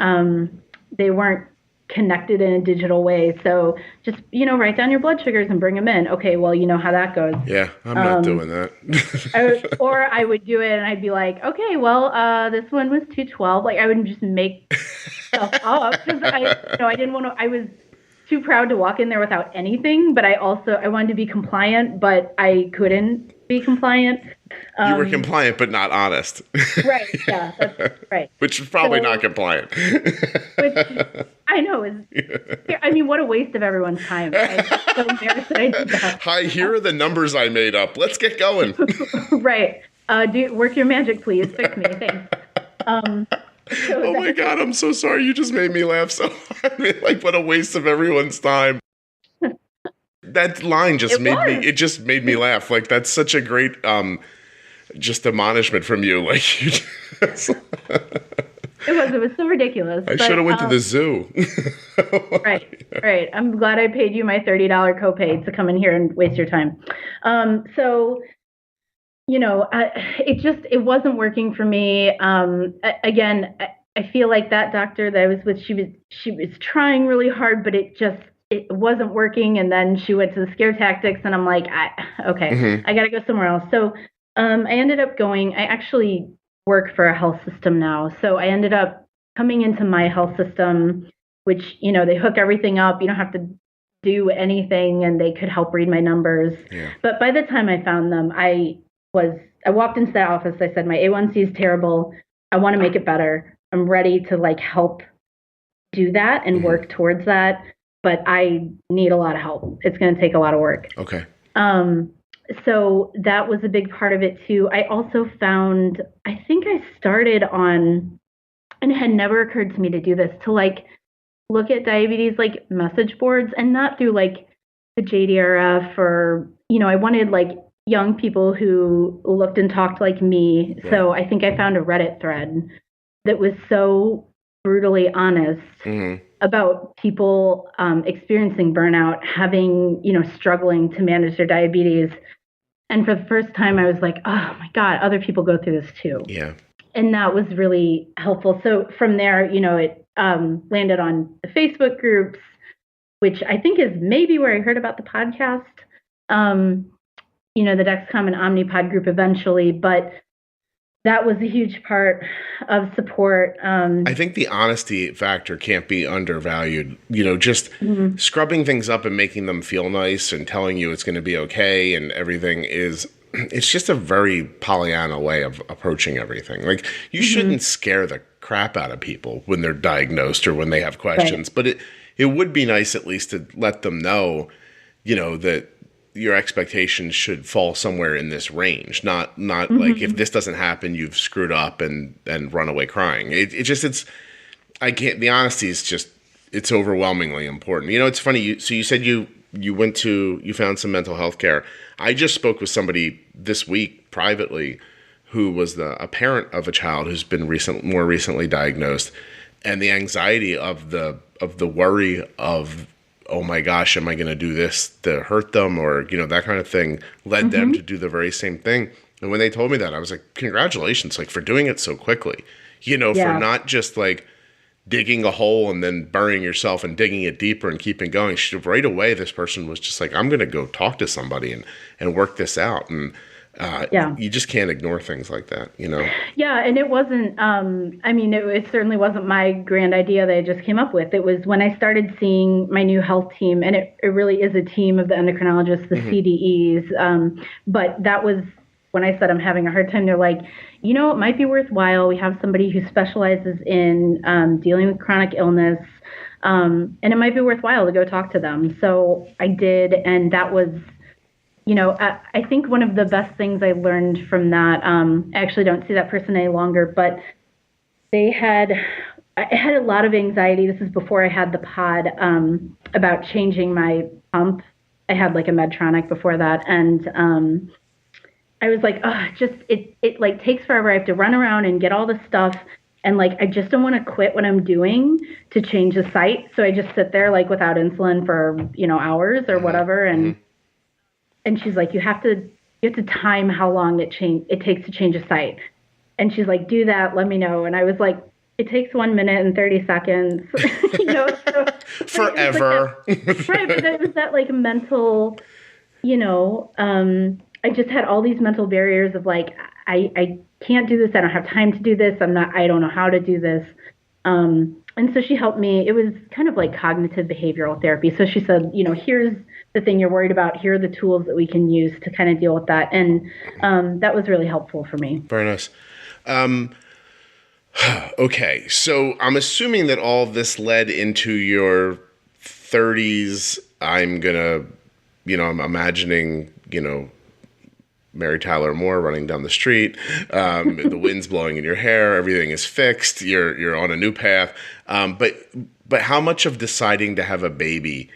connected in a digital way. So just, write down your blood sugars and bring them in. Okay, well, you know how that goes. Yeah, I'm not doing that. I would do it and I'd be like, okay, well, this one was 212. Like I would just make stuff up because I didn't want to, too proud to walk in there without anything, but I wanted to be compliant, but I couldn't be compliant. You were compliant, but not honest. Right. Yeah, that's right. Which is probably not compliant. Which I know is, I mean, what a waste of everyone's time. I'm so embarrassed that I did that. Hi, here are the numbers I made up. Let's get going. Right. Work your magic, please. Fix me. Thanks. Oh my God, I'm so sorry. You just made me laugh so hard. I mean, like, what a waste of everyone's time. That line just made me laugh. Like, that's such a great just admonishment from you. Like, you just It was so ridiculous. I should have went to the zoo. Right. I'm glad I paid you my $30 copay to come in here and waste your time. So, you know, it wasn't working for me. Again, I feel like that doctor that I was with, she was trying really hard, but it wasn't working. And then she went to the scare tactics, and I'm like, I got to go somewhere else. So I ended up I actually work for a health system now. So I ended up coming into my health system, which, you know, they hook everything up. You don't have to do anything, and they could help read my numbers. Yeah. But by the time I found them, I walked into that office. I said, my A1C is terrible. I want to make it better. I'm ready to like help do that and work towards that. But I need a lot of help. It's going to take a lot of work. Okay. So that was a big part of it too. I also found, I think I started on, and it had never occurred to me to do this, to like look at diabetes like message boards, and not through like the JDRF or, you know, I wanted like young people who looked and talked like me. Right. So I think I found a Reddit thread that was so brutally honest about people experiencing burnout, having, you know, struggling to manage their diabetes. And for the first time, I was like, oh my God, other people go through this too. Yeah. And that was really helpful. So from there, you know, it landed on the Facebook groups, which I think is maybe where I heard about the podcast, you know, the Dexcom and Omnipod group eventually. But that was a huge part of support. I think the honesty factor can't be undervalued. You know, just scrubbing things up and making them feel nice and telling you it's going to be okay and everything it's just a very Pollyanna way of approaching everything. Like, you shouldn't scare the crap out of people when they're diagnosed or when they have questions. Right. But it would be nice at least to let them know, you know, that your expectations should fall somewhere in this range, not like, if this doesn't happen, you've screwed up and run away crying. The honesty is just, it's overwhelmingly important. You know, it's funny. You said you found some mental health care. I just spoke with somebody this week privately who was a parent of a child who's been more recently diagnosed, and the anxiety of the worry of, oh my gosh, am I going to do this to hurt them? Or, you know, that kind of thing led them to do the very same thing. And when they told me that, I was like, congratulations, like, for doing it so quickly, you know, for not just like digging a hole and then burying yourself and digging it deeper and keeping going. Right away, this person was just like, I'm going to go talk to somebody and work this out. And you just can't ignore things like that, you know? Yeah. And it wasn't, I mean, it certainly wasn't my grand idea that I just came up with. It was when I started seeing my new health team, and it really is a team of the endocrinologists, the CDEs. But that was when I said I'm having a hard time. They're like, you know, it might be worthwhile. We have somebody who specializes in dealing with chronic illness, and it might be worthwhile to go talk to them. So I did, and that was, you know, I think one of the best things I learned from that, I actually don't see that person any longer, but I had a lot of anxiety. This is before I had the pod, about changing my pump. I had like a Medtronic before that. And I was like, oh, it like takes forever. I have to run around and get all this stuff. And like, I just don't want to quit what I'm doing to change the site. So I just sit there like without insulin for, you know, hours or whatever. And she's like, you have to time how long it takes to change a site. And she's like, do that, let me know. And I was like, it takes 1 minute and 30 seconds, you know, so forever. Right. But it was that like mental, you know, I just had all these mental barriers of like, I can't do this. I don't have time to do this. I don't know how to do this. and so she helped me. It was kind of like cognitive behavioral therapy. So she said, here's the thing you're worried about. Here are the tools that we can use to kind of deal with that. And that was really helpful for me. Very nice. Okay. So I'm assuming that all of this led into your 30s. I'm imagining, Mary Tyler Moore running down the street, the wind's blowing in your hair, everything is fixed, you're on a new path. But how much of deciding to have a baby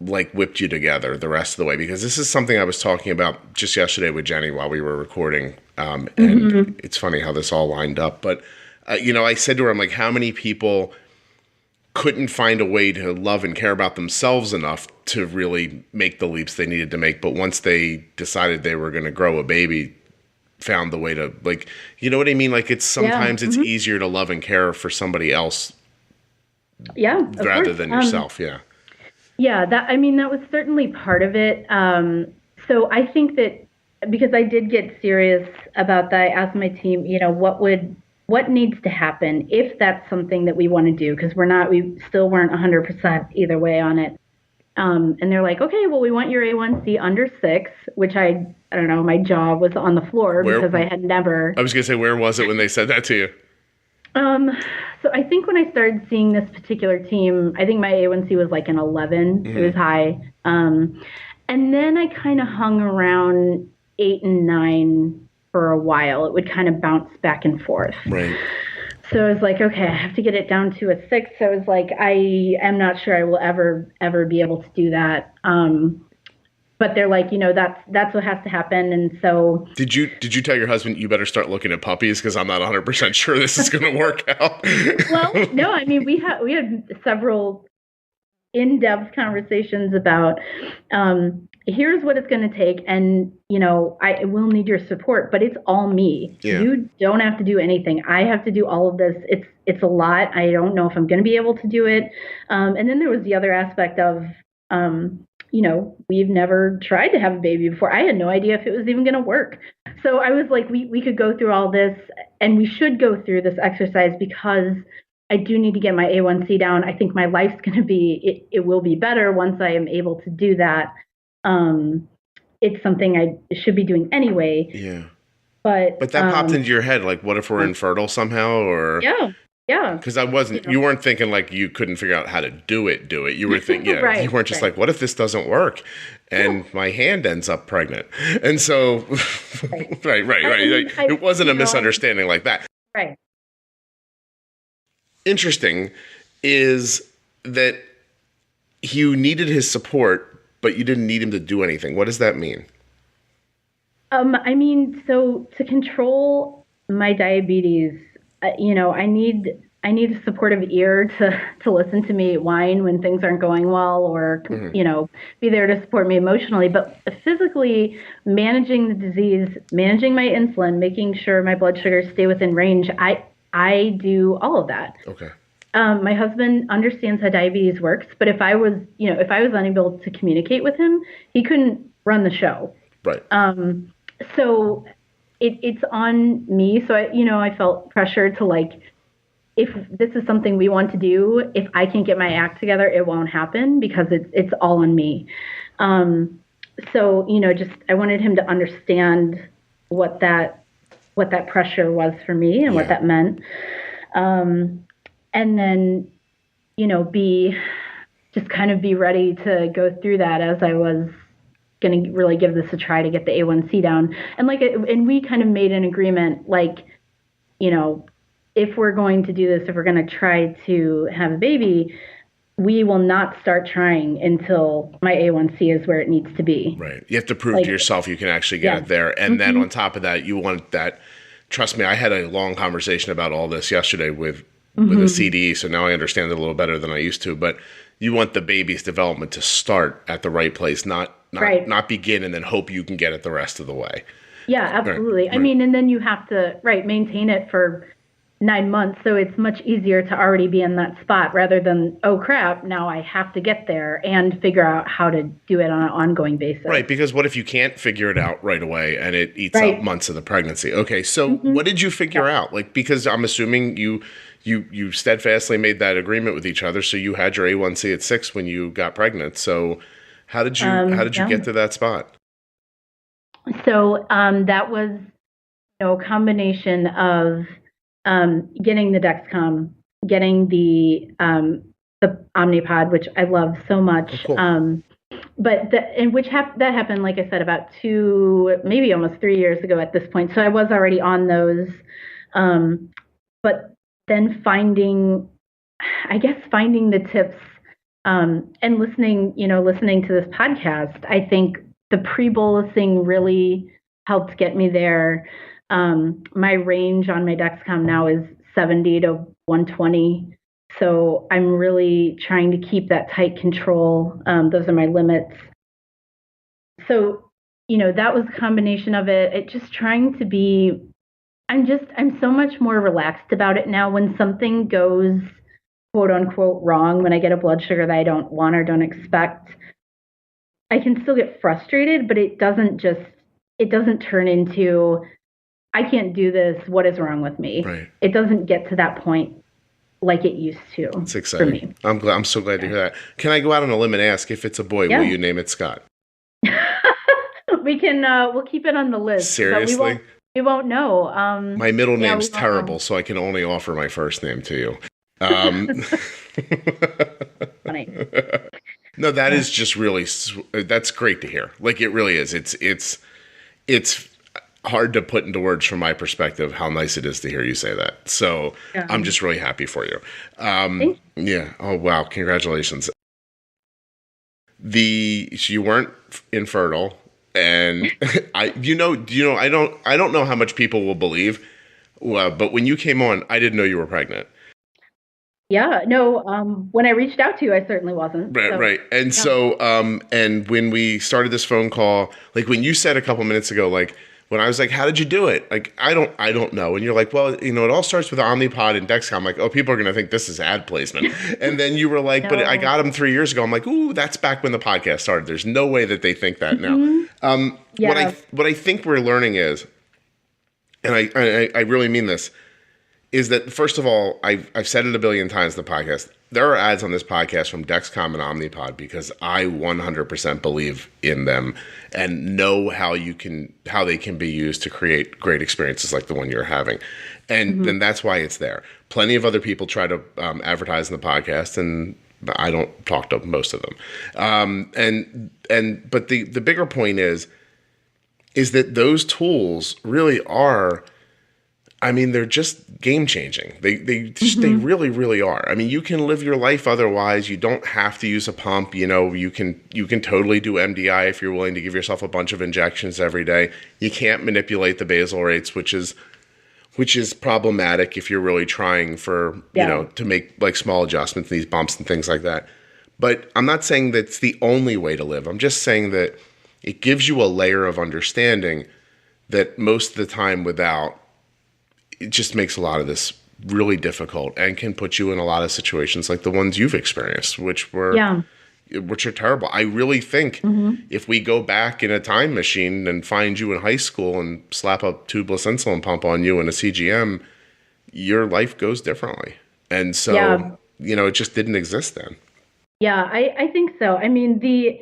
whipped you together the rest of the way? Because this is something I was talking about just yesterday with Jenny while we were recording. And it's funny how this all lined up. But, I said to her, I'm like, how many people couldn't find a way to love and care about themselves enough to really make the leaps they needed to make. But once they decided they were going to grow a baby, found the way to you know what I mean? It's sometimes it's easier to love and care for somebody else. Yeah. Rather than yourself. Yeah. Yeah. That was certainly part of it. So I think that because I did get serious about that, I asked my team, what needs to happen if that's something that we want to do? Because we still weren't 100% either way on it. And they're like, okay, well, we want your A1C under 6, which I don't know, my jaw was on the floor because I had never. I was going to say, where was it when they said that to you? So I think when I started seeing this particular team, I think my A1C was an 11. It was high. And then I kind of hung around 8 and 9 for a while. It would kind of bounce back and forth. Right. So I was like, okay, I have to get it down to a 6. So I was like, I am not sure I will ever be able to do that. But they're like, that's what has to happen. And so did you tell your husband you better start looking at puppies because I'm not 100% sure this is going to work out? Well, no, I mean we had several in-depth conversations about here's what it's going to take, and I will need your support, but it's all me. Yeah. You don't have to do anything. I have to do all of this. It's a lot. I don't know if I'm going to be able to do it. And then there was the other aspect of we've never tried to have a baby before. I had no idea if it was even going to work. So I was like, we could go through all this, and we should go through this exercise because I do need to get my A1C down. I think my life's going to be, it will be better once I am able to do that. It's something I should be doing anyway. Yeah. But that popped into your head, what if we're infertile somehow, or? Yeah. Because you weren't thinking you couldn't figure out how to do it. You were thinking, right, you weren't just what if this doesn't work and my hand ends up pregnant? And so, right. It wasn't a misunderstanding like that. Right. Interesting is that you needed his support, but you didn't need him to do anything. What does that mean? So to control my diabetes, I need a supportive ear to listen to me whine when things aren't going well, or be there to support me emotionally. But physically managing the disease, managing my insulin, making sure my blood sugars stay within range, I do all of that. Okay. My husband understands how diabetes works, but if I was unable to communicate with him, he couldn't run the show. Right. So it's on me. So I felt pressure to if this is something we want to do, if I can't get my act together, it won't happen because it's all on me. So I wanted him to understand what that pressure was for me and what that meant. And then, be ready to go through that as I was going to really give this a try to get the A1C down. And and we kind of made an agreement, if we're going to do this, if we're going to try to have a baby, we will not start trying until my A1C is where it needs to be. Right. You have to prove to yourself you can actually get it there. And then on top of that, you want that. Trust me, I had a long conversation about all this yesterday with a CDE, so now I understand it a little better than I used to. But you want the baby's development to start at the right place, not begin and then hope you can get it the rest of the way. Yeah, absolutely. Right. And then you have to maintain it for 9 months, so it's much easier to already be in that spot rather than, oh crap, now I have to get there and figure out how to do it on an ongoing basis. Right, because what if you can't figure it out right away and it eats up months of the pregnancy? Okay, so what did you figure out? Because I'm assuming you you steadfastly made that agreement with each other. So you had your A1C at 6 when you got pregnant. So how did you get to that spot? So that was a combination of getting the Dexcom, getting the Omnipod, which I love so much. Oh, cool. But that happened, like I said, about 2, maybe almost 3 years ago at this point. So I was already on those. But then finding the tips and listening to this podcast, I think the pre-bolusing really helped get me there. My range on my Dexcom now is 70 to 120. So I'm really trying to keep that tight control. Those are my limits. So, that was a combination of it. It just trying to be, I'm so much more relaxed about it now. When something goes quote unquote wrong, when I get a blood sugar that I don't want or don't expect, I can still get frustrated, but it doesn't turn into, I can't do this. What is wrong with me? Right. It doesn't get to that point like it used to. It's exciting. For me. I'm so glad to hear that. Can I go out on a limb and ask, if it's a boy, will you name it Scott? We can. We'll keep it on the list. Seriously? We won't know. My middle name's terrible, so I can only offer my first name to you. Funny. No, that is just really, that's great to hear. Like, it really is. It's hard to put into words from my perspective how nice it is to hear you say that. So I'm just really happy for you. Yeah. Oh, wow. Congratulations. So you weren't infertile, and I don't know how much people will believe, but when you came on, I didn't know you were pregnant. Yeah, no, when I reached out to you, I certainly wasn't. Right. And so, and when we started this phone call, like when you said a couple minutes ago, like when I was like, how did you do it? Like, I don't know. And you're like, well, it all starts with Omnipod and Dexcom. I'm like, oh, people are going to think this is ad placement. And then you were like, but I got them 3 years ago. I'm like, ooh, that's back when the podcast started. There's no way that they think that now. What I think we're learning is, and I really mean this, is that, first of all, I've said it a billion times in the podcast, there are ads on this podcast from Dexcom and Omnipod because I 100% believe in them and know how they can be used to create great experiences like the one you're having. And then that's why it's there. Plenty of other people try to advertise in the podcast, and I don't talk to most of them. But the bigger point is that those tools really are, I mean, they're just game changing. They really, really are. I mean, you can live your life otherwise. You don't have to use a pump. You can totally do MDI if you're willing to give yourself a bunch of injections every day. You can't manipulate the basal rates, which is problematic if you're really trying for, to make like small adjustments, these bumps and things like that. But I'm not saying that's the only way to live. I'm just saying that it gives you a layer of understanding that most of the time without, it just makes a lot of this really difficult and can put you in a lot of situations like the ones you've experienced, which are terrible. I really think if we go back in a time machine and find you in high school and slap a tubeless insulin pump on you and a CGM, your life goes differently. And so, it just didn't exist then. Yeah, I think so. I mean, the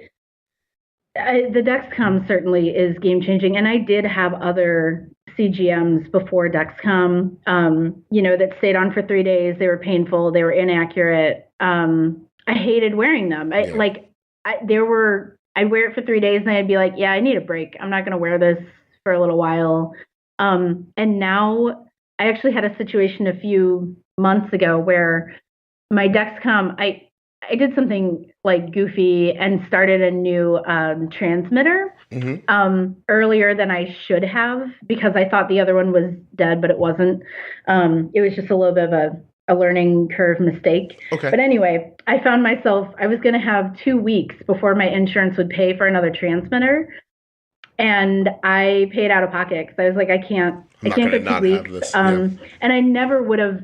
Dexcom certainly is game changing. And I did have other CGMs before Dexcom, that stayed on for 3 days. They were painful. They were inaccurate. I hated wearing them. I'd wear it for 3 days and I'd be like, yeah, I need a break. I'm not going to wear this for a little while. And now I actually had a situation a few months ago where my Dexcom, I did something like goofy and started a new transmitter earlier than I should have because I thought the other one was dead, but it wasn't. It was just a little bit of a learning curve mistake. Okay. But anyway, I found myself, I was going to have 2 weeks before my insurance would pay for another transmitter. And I paid out of pocket because I was like, I can't go 2 weeks. And I never would have,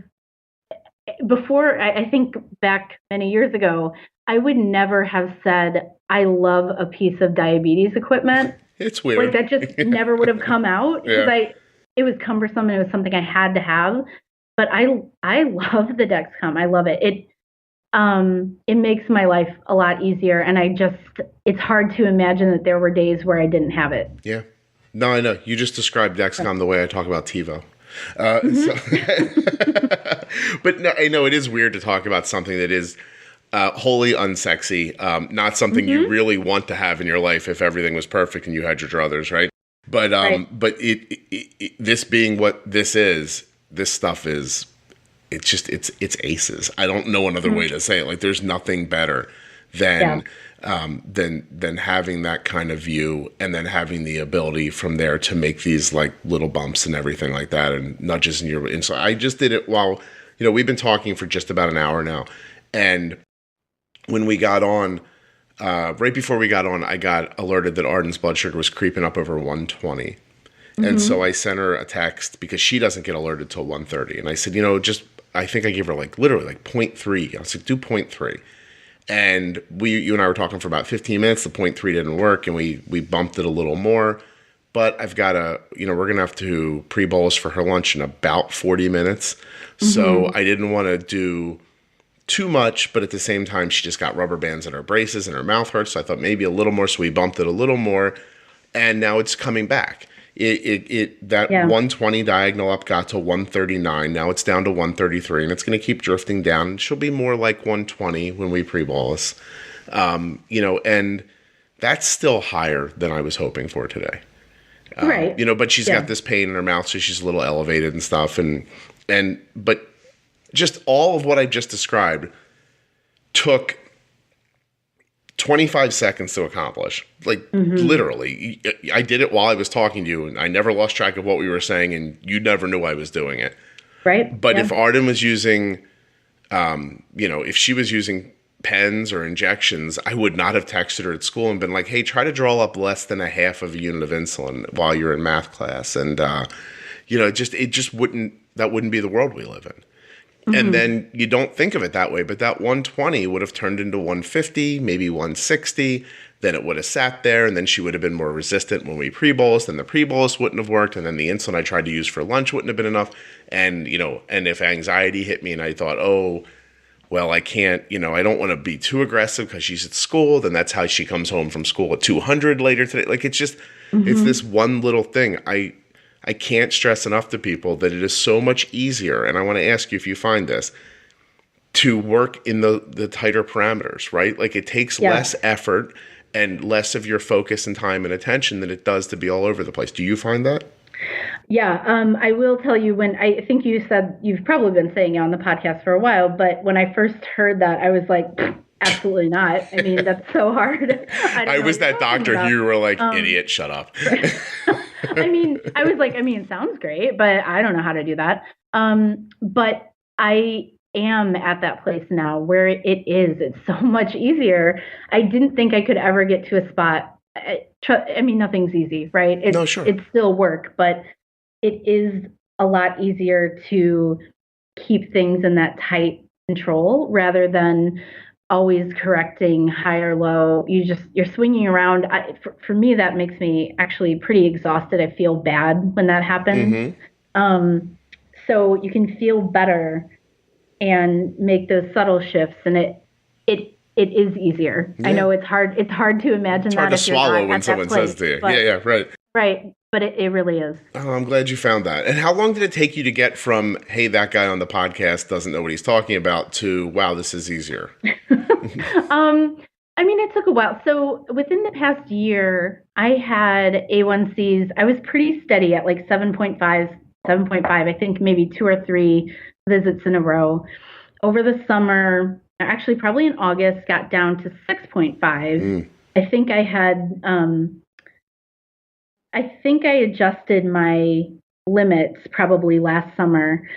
before, I think back many years ago, I would never have said, I love a piece of diabetes equipment. It's weird. Like that just never would have come out because it was cumbersome and it was something I had to have. but I love the Dexcom. I love it. It makes my life a lot easier, and it's hard to imagine that there were days where I didn't have it. Yeah. No, I know. You just described Dexcom the way I talk about TiVo. But no, I know it is weird to talk about something that is wholly unsexy, not something you really want to have in your life if everything was perfect and you had your druthers, right? But but this being what this is, this stuff is, it's aces. I don't know another way to say it. Like, there's nothing better than having that kind of view, and then having the ability from there to make these like little bumps and everything like that, and nudges in your. And so I just did it while, we've been talking for just about an hour now, and when we got on, right before we got on, I got alerted that Arden's blood sugar was creeping up over 120. And so I sent her a text because she doesn't get alerted till 1:30. And I said, I think I gave her literally 0.3. I was like, do 0.3. And you and I were talking for about 15 minutes. The 0.3 didn't work, and we bumped it a little more. But I've got we're going to have to pre-bolus for her lunch in about 40 minutes. So I didn't want to do too much, but at the same time, she just got rubber bands in her braces and her mouth hurts. So I thought maybe a little more. So we bumped it a little more, and now it's coming back. That 120 diagonal up got to 139. Now it's down to 133, and it's going to keep drifting down. She'll be more like 120 when we pre-bolus, and that's still higher than I was hoping for today. Right. But she's got this pain in her mouth, so she's a little elevated and stuff, but just all of what I just described took 25 seconds to accomplish. Literally. I did it while I was talking to you, and I never lost track of what we were saying, and you never knew I was doing it. Right. But if Arden was using, if she was using pens or injections, I would not have texted her at school and been like, hey, try to draw up less than a half of a unit of insulin while you're in math class. And, it just wouldn't be the world we live in. And then you don't think of it that way, but that 120 would have turned into 150, maybe 160. Then it would have sat there, and then she would have been more resistant when we pre-bolus. Then the pre-bolus wouldn't have worked, and then the insulin I tried to use for lunch wouldn't have been enough. And, and if anxiety hit me and I thought, oh, well, I can't, I don't want to be too aggressive because she's at school, then that's how she comes home from school at 200 later today. Like, it's just, it's this one little thing. I can't stress enough to people that it is so much easier, and I want to ask you if you find this, to work in the tighter parameters, right? Like, it takes less effort and less of your focus and time and attention than it does to be all over the place. Do you find that? Yeah, I will tell you, when I think you said, you've probably been saying it on the podcast for a while, but when I first heard that, I was like, absolutely not. I mean, that's so hard. I was that doctor who you were like, idiot, shut up. I was like, it sounds great, but I don't know how to do that. But I am at that place now where it's so much easier. I didn't think I could ever get to a spot. Nothing's easy, right? No, sure. It's still work, but it is a lot easier to keep things in that tight control rather than always correcting high or low. You're swinging around. For me, that makes me actually pretty exhausted. I feel bad when that happens. So you can feel better and make those subtle shifts, and it is easier. Yeah. I know it's hard to imagine. It's hard to swallow when someone says to you. Yeah, right. Right. But it really is. Oh, I'm glad you found that. And how long did it take you to get from, hey, that guy on the podcast doesn't know what he's talking about, to, wow, this is easier? It took a while. So within the past year, I had A1Cs. I was pretty steady at like 7.5, I think maybe 2 or 3 visits in a row. Over the summer, actually probably in August, got down to 6.5. I think I had... I think I adjusted my limits probably last summer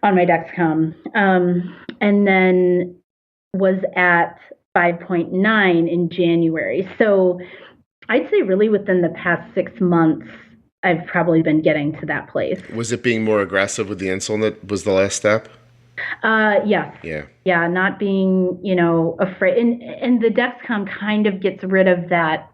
on my Dexcom, and then was at 5.9 in January. So I'd say really within the past 6 months, I've probably been getting to that place. Was it being more aggressive with the insulin that was the last step? Yes. Yeah, not being, afraid. And the Dexcom kind of gets rid of that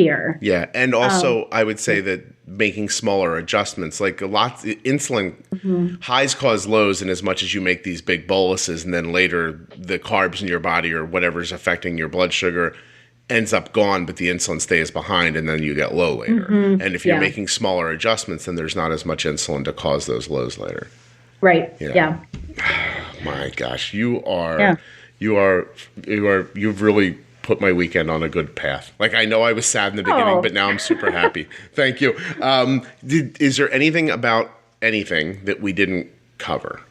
fear. Yeah. And also, I would say that making smaller adjustments, like insulin highs cause lows in as much as you make these big boluses, and then later the carbs in your body or whatever's affecting your blood sugar ends up gone, but the insulin stays behind, and then you get low later. And if you're making smaller adjustments, then there's not as much insulin to cause those lows later. Right. Yeah. My gosh, you've really put my weekend on a good path. Like, I know I was sad in the beginning, but now I'm super happy. Thank you. Is there anything about anything that we didn't cover?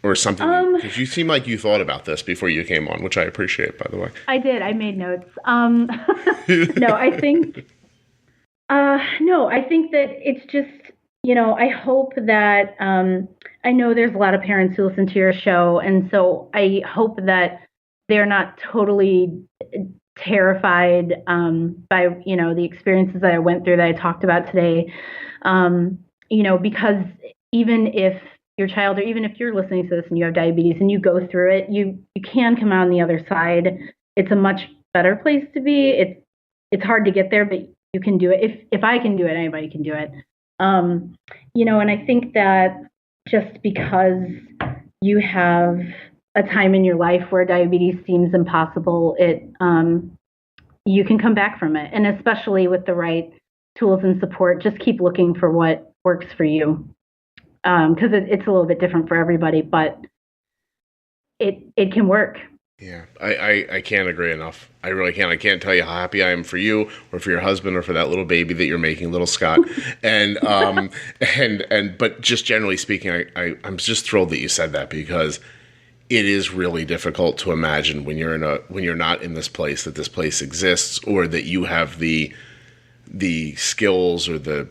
Or something, because you seem like you thought about this before you came on, which I appreciate, by the way. I did. I made notes. I think that it's just, I hope that, I know there's a lot of parents who listen to your show, and so I hope that they're not totally terrified by, the experiences that I went through that I talked about today, because even if your child, or even if you're listening to this and you have diabetes and you go through it, you can come out on the other side. It's a much better place to be. It's hard to get there, but you can do it. If I can do it, anybody can do it. And I think that just because you have a time in your life where diabetes seems impossible, you can come back from it. And especially with the right tools and support, just keep looking for what works for you. Because it's a little bit different for everybody, but it can work. Yeah, I can't agree enough. I really can't. I can't tell you how happy I am for you, or for your husband, or for that little baby that you're making, little Scott. And but just generally speaking, I'm just thrilled that you said that, because it is really difficult to imagine when you're not in this place, that this place exists, or that you have the skills or the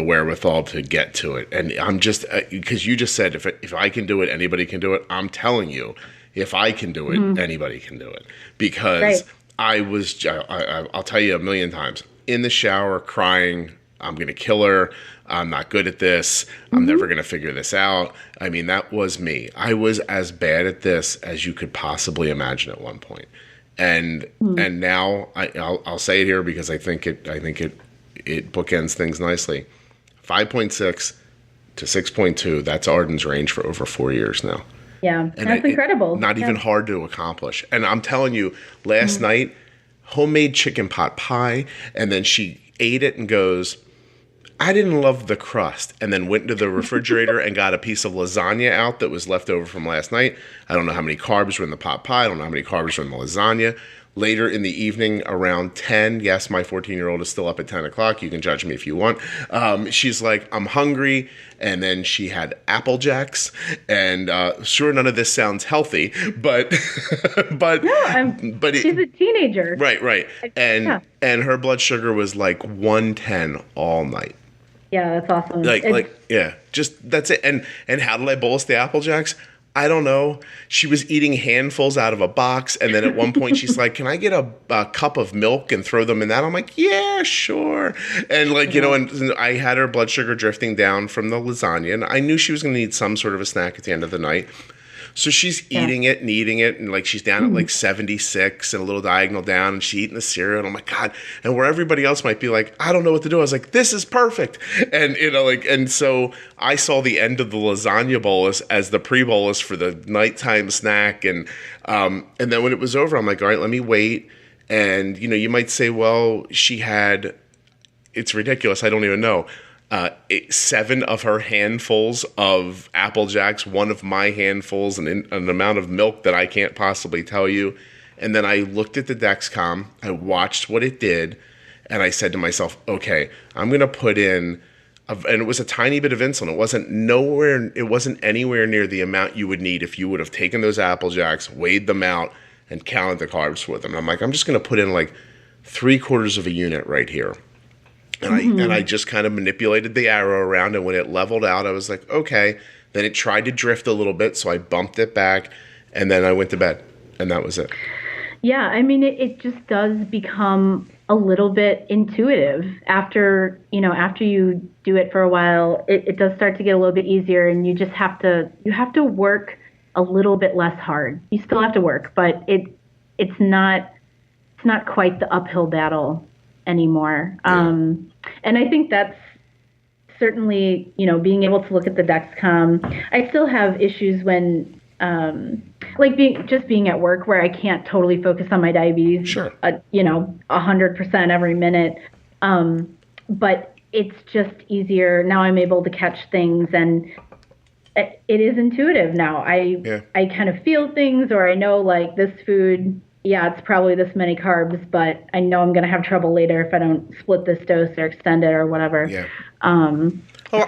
wherewithal to get to it. And I'm just, because you just said, if I can do it, anybody can do it. I'm telling you, if I can do it, anybody can do it. Because I'll tell you a million times, in the shower crying, I'm going to kill her. I'm not good at this. I'm never going to figure this out. I mean, that was me. I was as bad at this as you could possibly imagine at one point. And now I'll say it here, because I think it bookends things nicely. 5.6 to 6.2. That's Arden's range for over 4 years now. Yeah, and that's incredible. Not even hard to accomplish. And I'm telling you, last night, homemade chicken pot pie, and then she ate it and goes, I didn't love the crust, and then went into the refrigerator and got a piece of lasagna out that was left over from last night. I don't know how many carbs were in the pot pie. I don't know how many carbs were in the lasagna. Later in the evening, around 10, yes, my 14-year-old is still up at 10 o'clock. You can judge me if you want. She's like, I'm hungry. And then she had Apple Jacks. And sure, none of this sounds healthy, but she's a teenager. Right. And her blood sugar was like 110 all night. Yeah, that's awesome. Just that's it. And how did I bolus the Apple Jacks? I don't know. She was eating handfuls out of a box, and then at one point she's like, "Can I get a cup of milk and throw them in that?" I'm like, "Yeah, sure." And and I had her blood sugar drifting down from the lasagna, and I knew she was going to need some sort of a snack at the end of the night. So she's eating it and eating it, and like she's down at like 76 and a little diagonal down, and she's eating the cereal, and I'm like, God. And where everybody else might be like, I don't know what to do, I was like, this is perfect. And and so I saw the end of the lasagna bolus as the pre-bolus for the nighttime snack, and then when it was over, I'm like, all right, let me wait. And you might say, well, she had, it's ridiculous, I don't even know. 7 of her handfuls of Apple Jacks, 1 of my handfuls, and an amount of milk that I can't possibly tell you. And then I looked at the Dexcom, I watched what it did, and I said to myself, okay, I'm going to put in, and it was a tiny bit of insulin. It wasn't anywhere near the amount you would need if you would have taken those Apple Jacks, weighed them out, and counted the carbs for them. And I'm like, I'm just going to put in like 3/4 of a unit right here. And I just kind of manipulated the arrow around, and when it leveled out, I was like, okay. Then it tried to drift a little bit, so I bumped it back, and then I went to bed, and that was it. Yeah, I mean, it just does become a little bit intuitive after you do it for a while. It does start to get a little bit easier, and you just have to work a little bit less hard. You still have to work, but it's not quite the uphill battle anymore. And I think that's certainly, being able to look at the Dexcom. I still have issues when, being at work where I can't totally focus on my diabetes, Sure. 100% every minute. But it's just easier. Now I'm able to catch things, and it is intuitive now. I kind of feel things, or I know like this food, it's probably this many carbs, but I know I'm going to have trouble later if I don't split this dose or extend it or whatever. Yeah.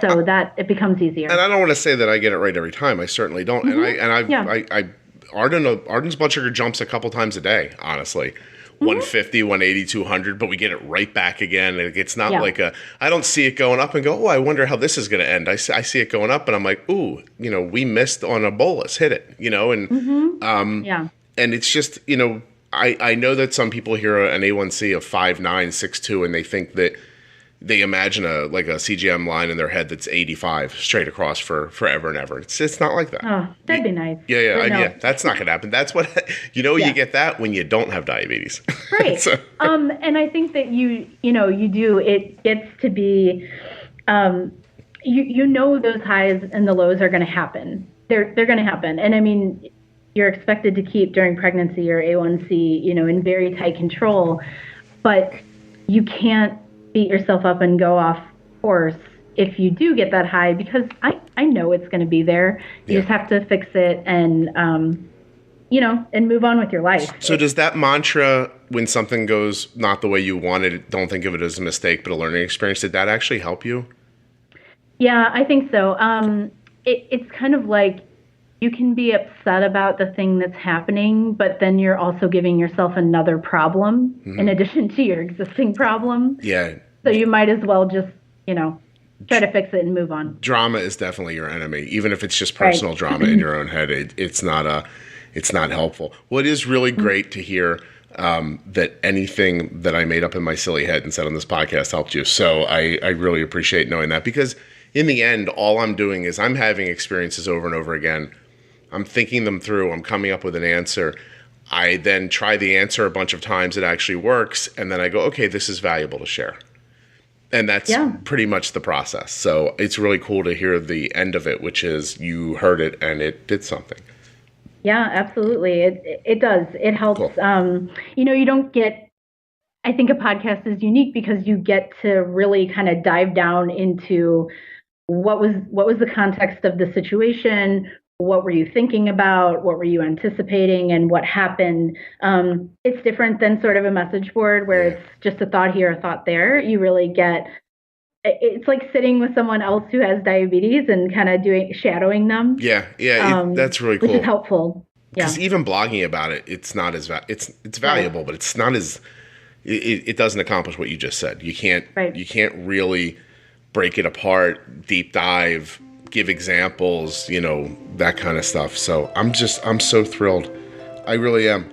So that it becomes easier. And I don't want to say that I get it right every time. I certainly don't. Mm-hmm. Arden's blood sugar jumps a couple times a day, honestly. 150, 180, 200, but we get it right back again. And it's not like I don't see it going up and go, I wonder how this is going to end. I see it going up and I'm like, we missed on a bolus, hit it, and it's just, I know that some people hear an A1C of 5.9, 6.2, and they think that they imagine a CGM line in their head that's 85 straight across for forever and ever. It's not like that. Oh, that'd be nice. Yeah. That's not going to happen. That's what, you get that when you don't have diabetes. Right. And I think that you do, it gets to be, those highs and the lows are going to happen. They're going to happen. And I mean, you're expected to keep during pregnancy your A1C, in very tight control, but you can't beat yourself up and go off course if you do get that high, because I know it's going to be there. You just have to fix it and, and move on with your life. So does that mantra, when something goes not the way you wanted, don't think of it as a mistake, but a learning experience, did that actually help you? Yeah, I think so. It's kind of like you can be upset about the thing that's happening, but then you're also giving yourself another problem in addition to your existing problem. Yeah. So you might as well just, try to fix it and move on. Drama is definitely your enemy, even if it's just personal drama in your own head. It's not helpful. Well, it is really great to hear that anything that I made up in my silly head and said on this podcast helped you. So I really appreciate knowing that, because in the end, all I'm doing is I'm having experiences over and over again. I'm thinking them through. I'm coming up with an answer. I then try the answer a bunch of times. It actually works. And then I go, okay, this is valuable to share. And that's pretty much the process. So it's really cool to hear the end of it, which is you heard it and it did something. Yeah, absolutely. It does. It helps. Cool. You don't get, I think a podcast is unique because you get to really kind of dive down into what was the context of the situation. What were you thinking about? What were you anticipating? And what happened? It's different than sort of a message board where it's just a thought here, a thought there. You really get, it's like sitting with someone else who has diabetes and kind of shadowing them. Yeah. That's really cool. Which is helpful. Because even blogging about it, it's not as, it's valuable, but it's not as, it doesn't accomplish what you just said. You can't really break it apart, deep dive, give examples, that kind of stuff. So I'm so thrilled. I really am.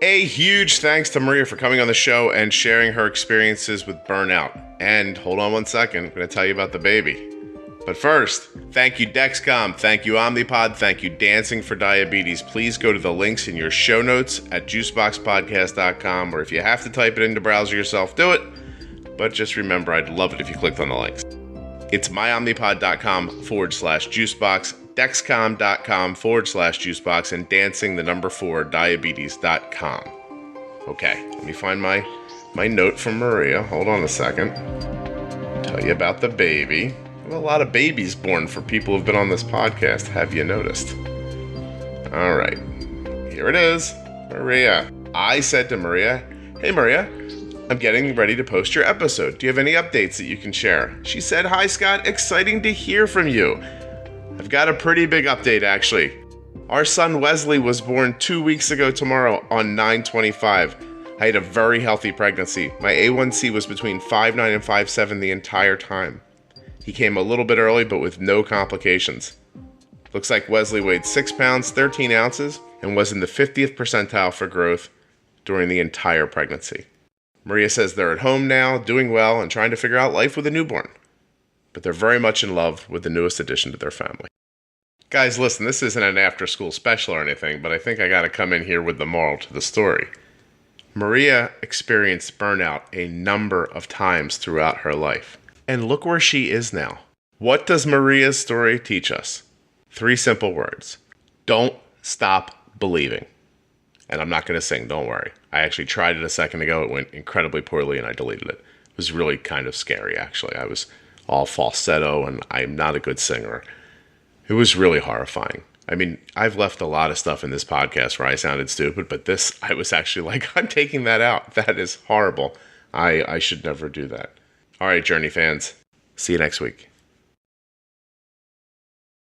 A huge thanks to Maria for coming on the show and sharing her experiences with burnout. And hold on one second, I'm going to tell you about the baby. But first, thank you Dexcom, thank you Omnipod, thank you Dancing for Diabetes. Please go to the links in your show notes at juiceboxpodcast.com, or if you have to type it in the browser yourself, do it. But just remember, I'd love it if you clicked on the links. It's myomnipod.com/juicebox, dexcom.com/juicebox, and dancing4diabetes.com. Okay, let me find my note from Maria. Hold on a second. Tell you about the baby. I have a lot of babies born for people who've been on this podcast. Have you noticed? All right, here it is. Maria. I said to Maria, "Hey Maria, I'm getting ready to post your episode. Do you have any updates that you can share?" She said, "Hi Scott, exciting to hear from you. I've got a pretty big update actually. Our son Wesley was born 2 weeks ago tomorrow on 9/25. I had a very healthy pregnancy. My A1C was between 5.9 and 5.7 the entire time. He came a little bit early, but with no complications. Looks like Wesley weighed 6 pounds, 13 ounces, and was in the 50th percentile for growth during the entire pregnancy. Maria says they're at home now, doing well, and trying to figure out life with a newborn. But they're very much in love with the newest addition to their family." Guys, listen, this isn't an after-school special or anything, but I think I got to come in here with the moral to the story. Maria experienced burnout a number of times throughout her life. And look where she is now. What does Maria's story teach us? 3 simple words. Don't stop believing. And I'm not going to sing, don't worry. I actually tried it a second ago. It went incredibly poorly and I deleted it. It was really kind of scary, actually. I was all falsetto and I'm not a good singer. It was really horrifying. I mean, I've left a lot of stuff in this podcast where I sounded stupid, but this, I was actually like, I'm taking that out. That is horrible. I should never do that. All right, Journey fans. See you next week.